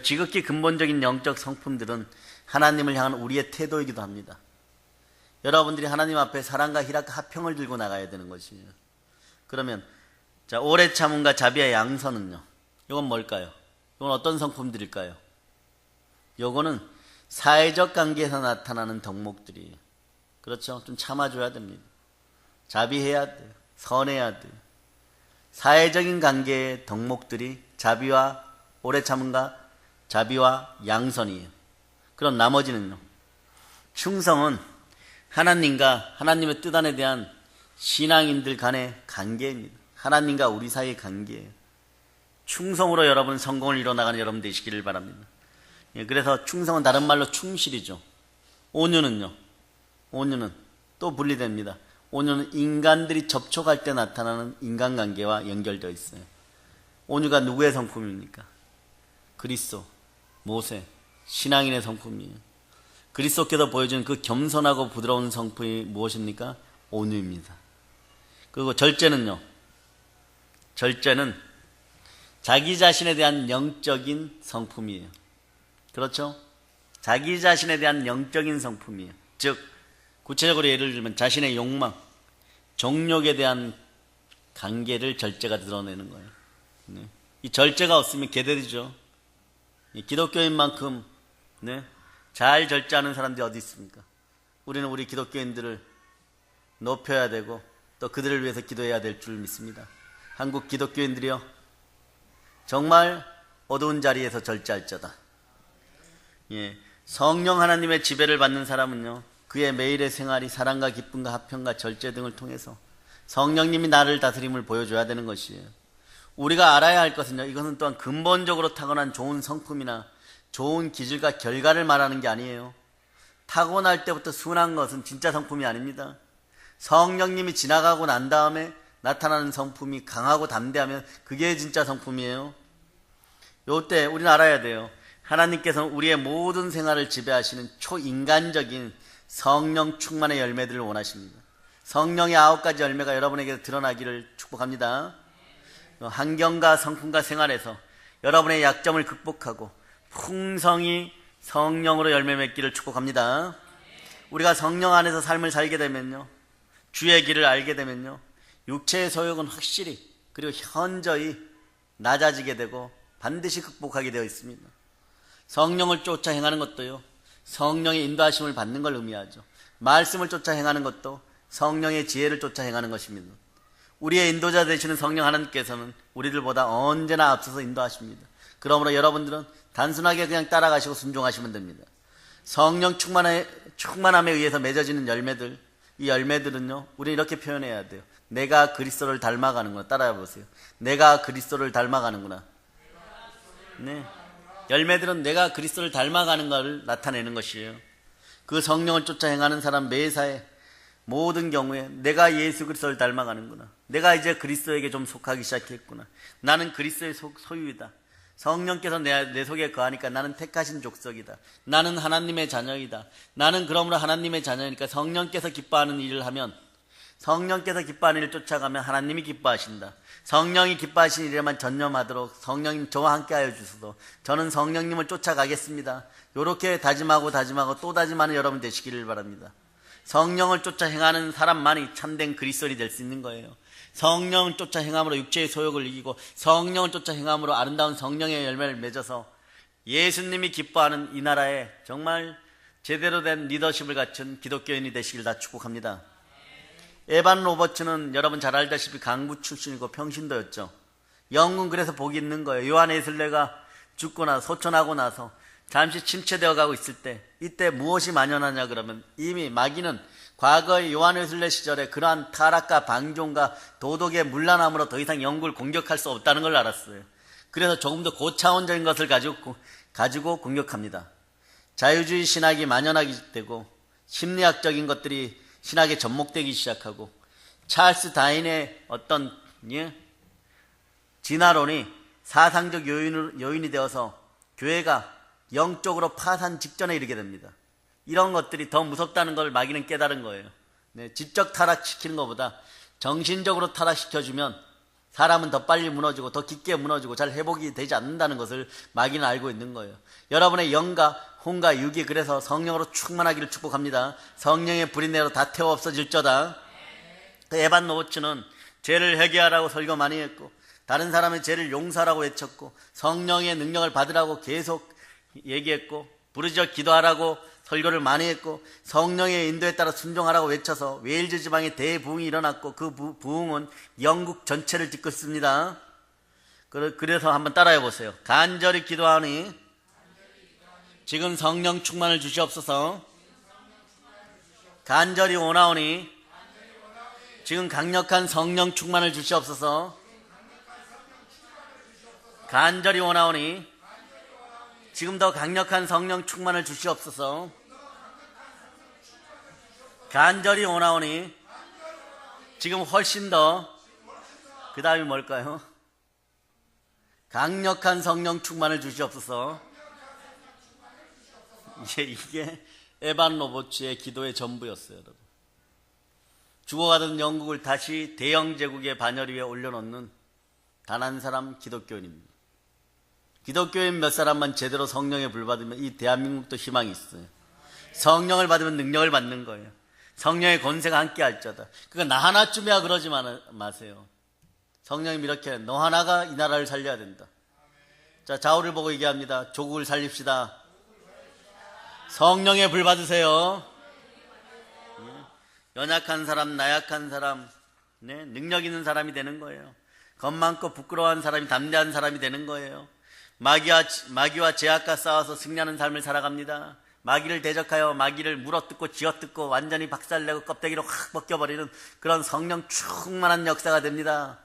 지극히 근본적인 영적 성품들은 하나님을 향한 우리의 태도이기도 합니다. 여러분들이 하나님 앞에 사랑과 희락과 화평을 들고 나가야 되는 것이에요. 그러면 자, 오래 참음과 자비와 양선은요, 이건 뭘까요? 이건 어떤 성품들일까요? 요거는 사회적 관계에서 나타나는 덕목들이에요. 그렇죠? 좀 참아줘야 됩니다. 자비해야 돼요. 선해야 돼요. 사회적인 관계의 덕목들이 자비와 오래 참음과 자비와 양선이에요. 그럼 나머지는요. 충성은 하나님과 하나님의 뜻 안에 대한 신앙인들 간의 관계입니다. 하나님과 우리 사이의 관계예요. 충성으로 여러분 성공을 이뤄나가는 여러분 되시기를 바랍니다. 그래서 충성은 다른 말로 충실이죠. 온유는요. 온유는 또 분리됩니다. 온유는 인간들이 접촉할 때 나타나는 인간관계와 연결되어 있어요. 온유가 누구의 성품입니까? 그리스도, 모세, 신앙인의 성품이에요. 그리스도께서 보여주는 그 겸손하고 부드러운 성품이 무엇입니까? 온유입니다. 그리고 절제는요. 절제는 자기 자신에 대한 영적인 성품이에요. 그렇죠? 자기 자신에 대한 영적인 성품이에요. 즉 구체적으로 예를 들면 자신의 욕망, 정욕에 대한 관계를 절제가 드러내는 거예요. 네. 이 절제가 없으면 개들이죠. 기독교인만큼 잘 절제하는 사람들이 어디 있습니까? 우리는 우리 기독교인들을 높여야 되고 또 그들을 위해서 기도해야 될 줄 믿습니다. 한국 기독교인들이요, 정말 어두운 자리에서 절제할지어다. 성령 하나님의 지배를 받는 사람은요, 그의 매일의 생활이 사랑과 기쁨과 화평과 절제 등을 통해서 성령님이 나를 다스림을 보여줘야 되는 것이에요. 우리가 알아야 할 것은요, 이것은 또한 근본적으로 타고난 좋은 성품이나 좋은 기질과 결과를 말하는 게 아니에요. 타고날 때부터 순한 것은 진짜 성품이 아닙니다. 성령님이 지나가고 난 다음에 나타나는 성품이 강하고 담대하면 그게 진짜 성품이에요. 요때 우리는 알아야 돼요. 하나님께서는 우리의 모든 생활을 지배하시는 초인간적인 성령 충만의 열매들을 원하십니다. 성령의 9가지 열매가 여러분에게 드러나기를 축복합니다. 환경과 성품과 생활에서 여러분의 약점을 극복하고 풍성히 성령으로 열매 맺기를 축복합니다. 우리가 성령 안에서 삶을 살게 되면요, 주의 길을 알게 되면요, 육체의 소욕은 확실히 그리고 현저히 낮아지게 되고 반드시 극복하게 되어 있습니다. 성령을 쫓아 행하는 것도요, 성령의 인도하심을 받는 걸 의미하죠. 말씀을 쫓아 행하는 것도 성령의 지혜를 쫓아 행하는 것입니다. 우리의 인도자 되시는 성령 하나님께서는 우리들보다 언제나 앞서서 인도하십니다. 그러므로 여러분들은 단순하게 그냥 따라가시고 순종하시면 됩니다. 성령 충만함에 의해서 맺어지는 열매들, 이 열매들은요, 우리는 이렇게 표현해야 돼요. 내가 그리스도를 닮아가는구나. 따라해 보세요. 내가 그리스도를 닮아가는구나. 네. 열매들은 내가 그리스도를 닮아가는 것을 나타내는 것이에요. 그 성령을 쫓아 행하는 사람 매사에 모든 경우에 내가 예수 그리스도를 닮아가는구나. 내가 이제 그리스도에게 좀 속하기 시작했구나. 나는 그리스도의 소유이다. 성령께서 내 속에 거하니까 나는 택하신 족속이다. 나는 하나님의 자녀이다. 나는 그러므로 하나님의 자녀니까 성령께서 기뻐하는 일을 하면, 성령께서 기뻐하는 일을 쫓아가면 하나님이 기뻐하신다. 성령이 기뻐하시는 일에만 전념하도록 성령님 저와 함께 하여 주소서. 저는 성령님을 쫓아가겠습니다. 이렇게 다짐하고 또 다짐하는 여러분 되시기를 바랍니다. 성령을 쫓아 행하는 사람만이 참된 그리스도인이 될 수 있는 거예요. 성령을 쫓아 행함으로 육체의 소욕을 이기고 성령을 쫓아 행함으로 아름다운 성령의 열매를 맺어서 예수님이 기뻐하는 이 나라에 정말 제대로 된 리더십을 갖춘 기독교인이 되시길 다 축복합니다. 에반 로버츠는 여러분 잘 알다시피 강부 출신이고 평신도였죠. 영국은 그래서 복이 있는 거예요. 요한 웨슬레가 죽고 나서 소천하고 나서 잠시 침체되어 가고 있을 때, 이때 무엇이 만연하냐 그러면 이미 마귀는 과거의 요한 웨슬레 시절에 그러한 타락과 방종과 도덕의 문란함으로 더 이상 영국을 공격할 수 없다는 걸 알았어요. 그래서 조금 더 고차원적인 것을 가지고 공격합니다. 자유주의 신학이 만연하게 되고 심리학적인 것들이 신학에 접목되기 시작하고 찰스 다인의 어떤 진화론이 사상적 요인이 되어서 교회가 영적으로 파산 직전에 이르게 됩니다. 이런 것들이 더 무섭다는 걸 마귀는 깨달은 거예요. 네, 지적 타락시키는 것보다 정신적으로 타락시켜주면 사람은 더 빨리 무너지고 더 깊게 무너지고 잘 회복이 되지 않는다는 것을 마귀는 알고 있는 거예요. 여러분의 영과 혼과 육이 그래서 성령으로 충만하기를 축복합니다. 성령의 불이 내려 다 태워 없어질저다. 에반 로버츠는 죄를 회개하라고 설교 많이 했고 다른 사람의 죄를 용서하라고 외쳤고 성령의 능력을 받으라고 계속 얘기했고 부르짖어 기도하라고 설교를 많이 했고 성령의 인도에 따라 순종하라고 외쳐서 웨일즈 지방에 대부흥이 일어났고 그 부흥은 영국 전체를 뒤흔 있습니다. 그래서 한번 따라해 보세요. 간절히 기도하니 지금 성령 충만을 주시옵소서. 간절히 원하오니 지금 강력한 성령 충만을 주시옵소서. 간절히 원하오니 지금 더 강력한 성령 충만을 주시옵소서. 간절히 원하오니 지금 훨씬 더 그 다음이 뭘까요? 강력한 성령 충만을 주시옵소서. 이게 에반 로버츠의 기도의 전부였어요. 여러분. 죽어가던 영국을 다시 대영 제국의 반열 위에 올려놓는 단 한 사람 기독교인입니다. 기독교인 몇 사람만 제대로 성령의 불 받으면 이 대한민국도 희망이 있어요. 성령을 받으면 능력을 받는 거예요. 성령의 권세가 함께 할자다. 그러니까 나 하나쯤이야 그러지 마세요. 성령님 이렇게 너 하나가 이 나라를 살려야 된다. 자, 좌우를 보고 얘기합니다. 조국을 살립시다. 성령의 불 받으세요. 연약한 사람, 나약한 사람, 네, 능력 있는 사람이 되는 거예요. 겁 많고 부끄러워한 사람이 담대한 사람이 되는 거예요. 마귀와 제약과 싸워서 승리하는 삶을 살아갑니다. 마귀를 대적하여 마귀를 물어뜯고 쥐어뜯고 완전히 박살내고 껍데기로 확 벗겨버리는 그런 성령 충만한 역사가 됩니다.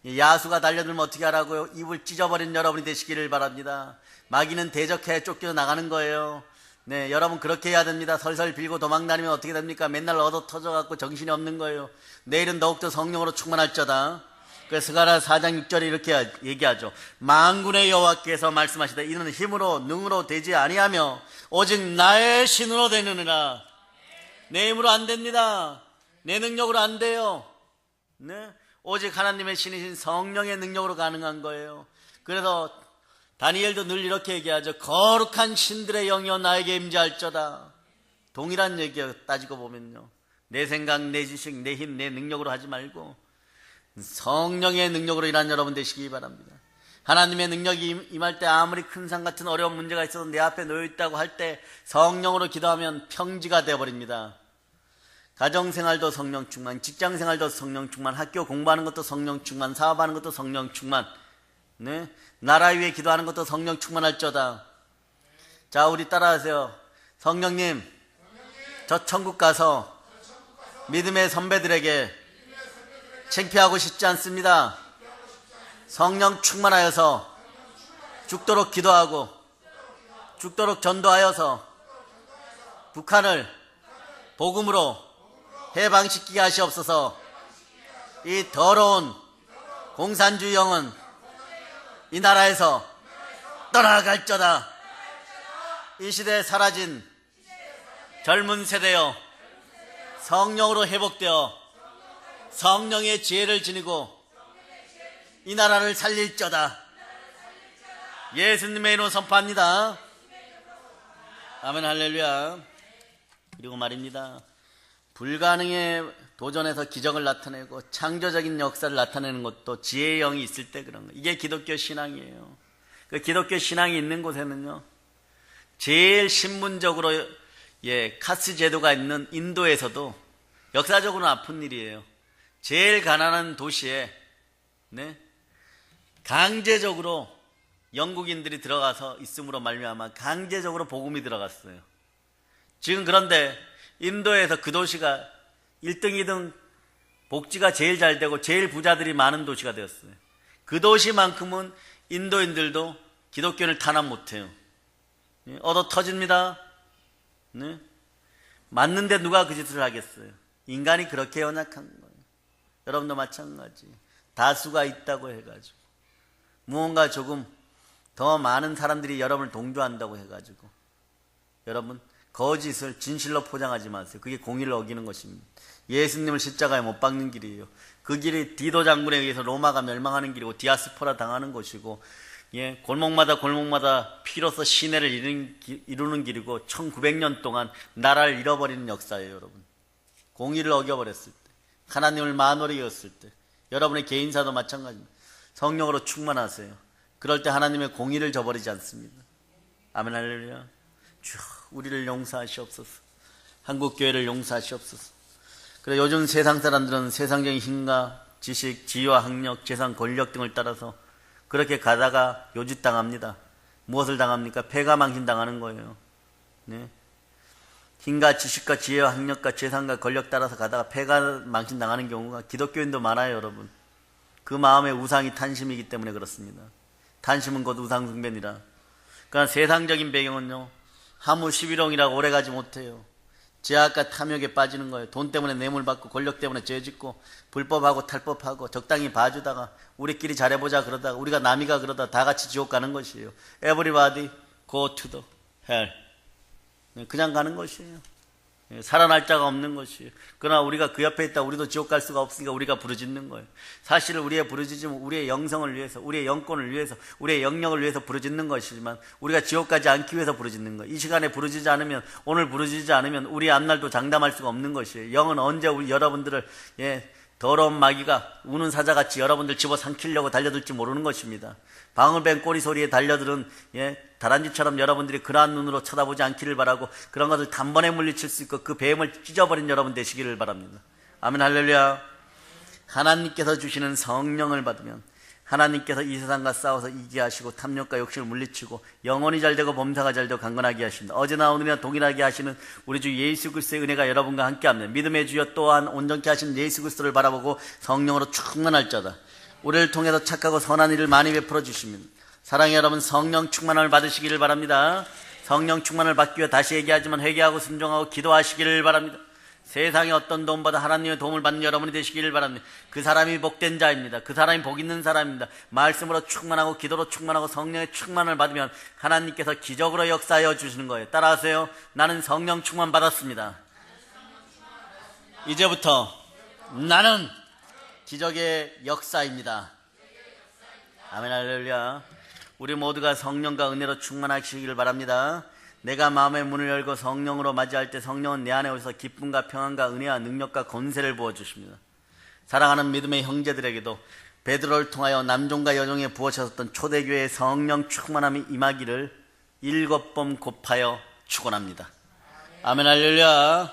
야수가 달려들면 어떻게 하라고요? 입을 찢어버린 여러분이 되시기를 바랍니다. 마귀는 대적해 쫓겨 나가는 거예요. 네, 여러분 그렇게 해야 됩니다. 설설 빌고 도망다니면 어떻게 됩니까? 맨날 얻어 터져갖고 정신이 없는 거예요. 내일은 더욱더 성령으로 충만할자다. 그래서 스가랴 4장 6절에 이렇게 얘기하죠. 만군의 여호와께서 말씀하시되 이는 힘으로 능으로 되지 아니하며 오직 나의 신으로 되느니라. 내 힘으로 안 됩니다. 내 능력으로 안 돼요. 네? 오직 하나님의 신이신 성령의 능력으로 가능한 거예요. 그래서 다니엘도 늘 이렇게 얘기하죠. 거룩한 신들의 영이여 나에게 임재할저다. 동일한 얘기예요. 따지고 보면요. 내 생각, 내 지식, 내 힘, 내 능력으로 하지 말고 성령의 능력으로 일하는 여러분 되시기 바랍니다. 하나님의 능력이 임할 때 아무리 큰 산 같은 어려운 문제가 있어도 내 앞에 놓여있다고 할 때 성령으로 기도하면 평지가 되어버립니다. 가정생활도 성령 충만, 직장생활도 성령 충만, 학교 공부하는 것도 성령 충만, 사업하는 것도 성령 충만, 네? 나라 위에 기도하는 것도 성령 충만할저다. 자, 우리 따라하세요. 성령님, 저 천국 가서 믿음의 선배들에게 창피하고 싶지 않습니다. 성령 충만하여서 죽도록 기도하고 죽도록 전도하여서 북한을 복음으로 해방시키게 하시옵소서. 이 더러운 공산주의 영은 이 나라에서 떠나갈저다. 이 시대에 사라진 젊은 세대여 성령으로 회복되어 성령의 지혜를 지니고 이 나라를 살릴저다. 예수님의 이름으로 선포합니다. 아멘 할렐루야. 그리고 말입니다. 불가능에 도전해서 기적을 나타내고 창조적인 역사를 나타내는 것도 지혜의 영이 있을 때 그런 거예요. 이게 기독교 신앙이에요. 그 기독교 신앙이 있는 곳에는요, 제일 신분적으로 카스 제도가 있는 인도에서도 역사적으로는 아픈 일이에요. 제일 가난한 도시에 강제적으로 영국인들이 들어가서 있음으로 말미암아 강제적으로 복음이 들어갔어요. 지금 그런데 인도에서 그 도시가 1등, 2등 복지가 제일 잘 되고 제일 부자들이 많은 도시가 되었어요. 그 도시만큼은 인도인들도 기독교를 탄압 못해요. 얻어 터집니다. 네? 맞는데 누가 그 짓을 하겠어요? 인간이 그렇게 연약한 거예요. 여러분도 마찬가지. 다수가 있다고 해가지고 무언가 조금 더 많은 사람들이 여러분을 동조한다고 해가지고 여러분 거짓을 진실로 포장하지 마세요. 그게 공의를 어기는 것입니다. 예수님을 십자가에 못 박는 길이에요. 그 길이 디도 장군에 의해서 로마가 멸망하는 길이고 디아스포라 당하는 것이고, 예, 골목마다 피로서 시내를 이루는 길이고 1900년 동안 나라를 잃어버리는 역사예요. 여러분, 공의를 어겨버렸을 때, 하나님을 만월히 여겼을 때, 여러분의 개인사도 마찬가지입니다. 성령으로 충만하세요. 그럴 때 하나님의 공의를 저버리지 않습니다. 아멘 할렐루야. 주, 우리를 용서하시옵소서. 한국교회를 용서하시옵소서. 그래, 요즘 세상 사람들은 세상적인 힘과 지식, 지위와 학력, 재산, 권력 등을 따라서 그렇게 가다가 요짓당합니다. 무엇을 당합니까? 패가망신당하는 거예요. 네. 힘과 지식과 지혜와 학력과 재산과 권력 따라서 가다가 패가망신당하는 경우가 기독교인도 많아요. 여러분, 그 마음의 우상이 탄심이기 때문에 그렇습니다. 탄심은 곧 우상숭배니라. 그러나 세상적인 배경은요, 하무 11홍이라고 오래가지 못해요. 제약과 탐욕에 빠지는 거예요. 돈 때문에 뇌물받고 권력 때문에 죄짓고 불법하고 탈법하고 적당히 봐주다가 우리끼리 잘해보자 그러다가 우리가 남이가 그러다 다 같이 지옥 가는 것이에요. Everybody go to the hell. 그냥 가는 것이에요. 살아날 자가 없는 것이에요. 그러나 우리가 그 옆에 있다 우리도 지옥 갈 수가 없으니까 우리가 부르짖는 거예요. 사실 우리의 부르짖음은 우리의 영성을 위해서, 우리의 영권을 위해서, 우리의 영역을 위해서 부르짖는 것이지만 우리가 지옥 가지 않기 위해서 부르짖는 거예요. 이 시간에 부르짖지 않으면, 오늘 부르짖지 않으면 우리의 앞날도 장담할 수가 없는 것이에요. 영은 언제 우리 여러분들을 더러운 마귀가 우는 사자같이 여러분들 집어삼키려고 달려들지 모르는 것입니다. 방울뱀 꼬리 소리에 달려들은 다람쥐처럼 여러분들이 그러한 눈으로 쳐다보지 않기를 바라고 그런 것을 단번에 물리칠 수 있고 그 뱀을 찢어버린 여러분 되시기를 바랍니다. 아멘 할렐루야. 하나님께서 주시는 성령을 받으면 하나님께서 이 세상과 싸워서 이기게 하시고 탐욕과 욕심을 물리치고 영혼이 잘되고 범사가 잘되고 강건하게 하십니다. 어제나 오늘이나 동일하게 하시는 우리 주 예수 그리스도의 은혜가 여러분과 함께합니다. 믿음의 주여 또한 온전케 하시는 예수 그리스도를 바라보고 성령으로 충만할 자다. 우리를 통해서 착하고 선한 일을 많이 베풀어 주십니다. 사랑의 여러분, 성령 충만을 받으시기를 바랍니다. 성령 충만을 받기 위해 다시 얘기하지만 회개하고 순종하고 기도하시기를 바랍니다. 세상의 어떤 도움보다 하나님의 도움을 받는 여러분이 되시기를 바랍니다. 그 사람이 복된 자입니다. 그 사람이 복 있는 사람입니다. 말씀으로 충만하고 기도로 충만하고 성령의 충만을 받으면 하나님께서 기적으로 역사하여 주시는 거예요. 따라하세요. 나는 성령 충만 받았습니다. 이제부터 나는 기적의 역사입니다. 아멘 할렐루야. 우리 모두가 성령과 은혜로 충만하시기를 바랍니다. 내가 마음의 문을 열고 성령으로 맞이할 때 성령은 내 안에 오셔서 기쁨과 평안과 은혜와 능력과 권세를 부어주십니다. 사랑하는 믿음의 형제들에게도 베드로를 통하여 남종과 여종에 부어주셨던 초대교회의 성령 충만함이 임하기를 7번 곱하여 축원합니다. 아멘 할렐루야.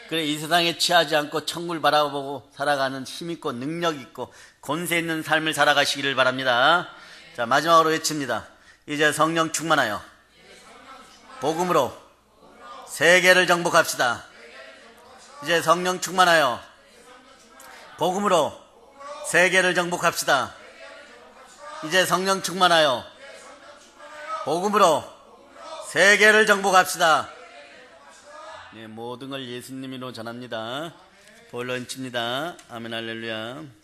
그래, 이 세상에 취하지 않고 천국을 바라보고 살아가는 힘있고 능력있고 권세 있는 삶을 살아가시기를 바랍니다. 자, 마지막으로 외칩니다. 이제 성령 충만하여 복음으로 세계를 정복합시다. 이제 성령 충만하여 복음으로 세계를 정복합시다. 이제 성령 충만하여 복음으로 세계를 정복합시다. 네, 모든 걸 예수님으로 전합니다. 볼로 인칩니다. 아멘 할렐루야.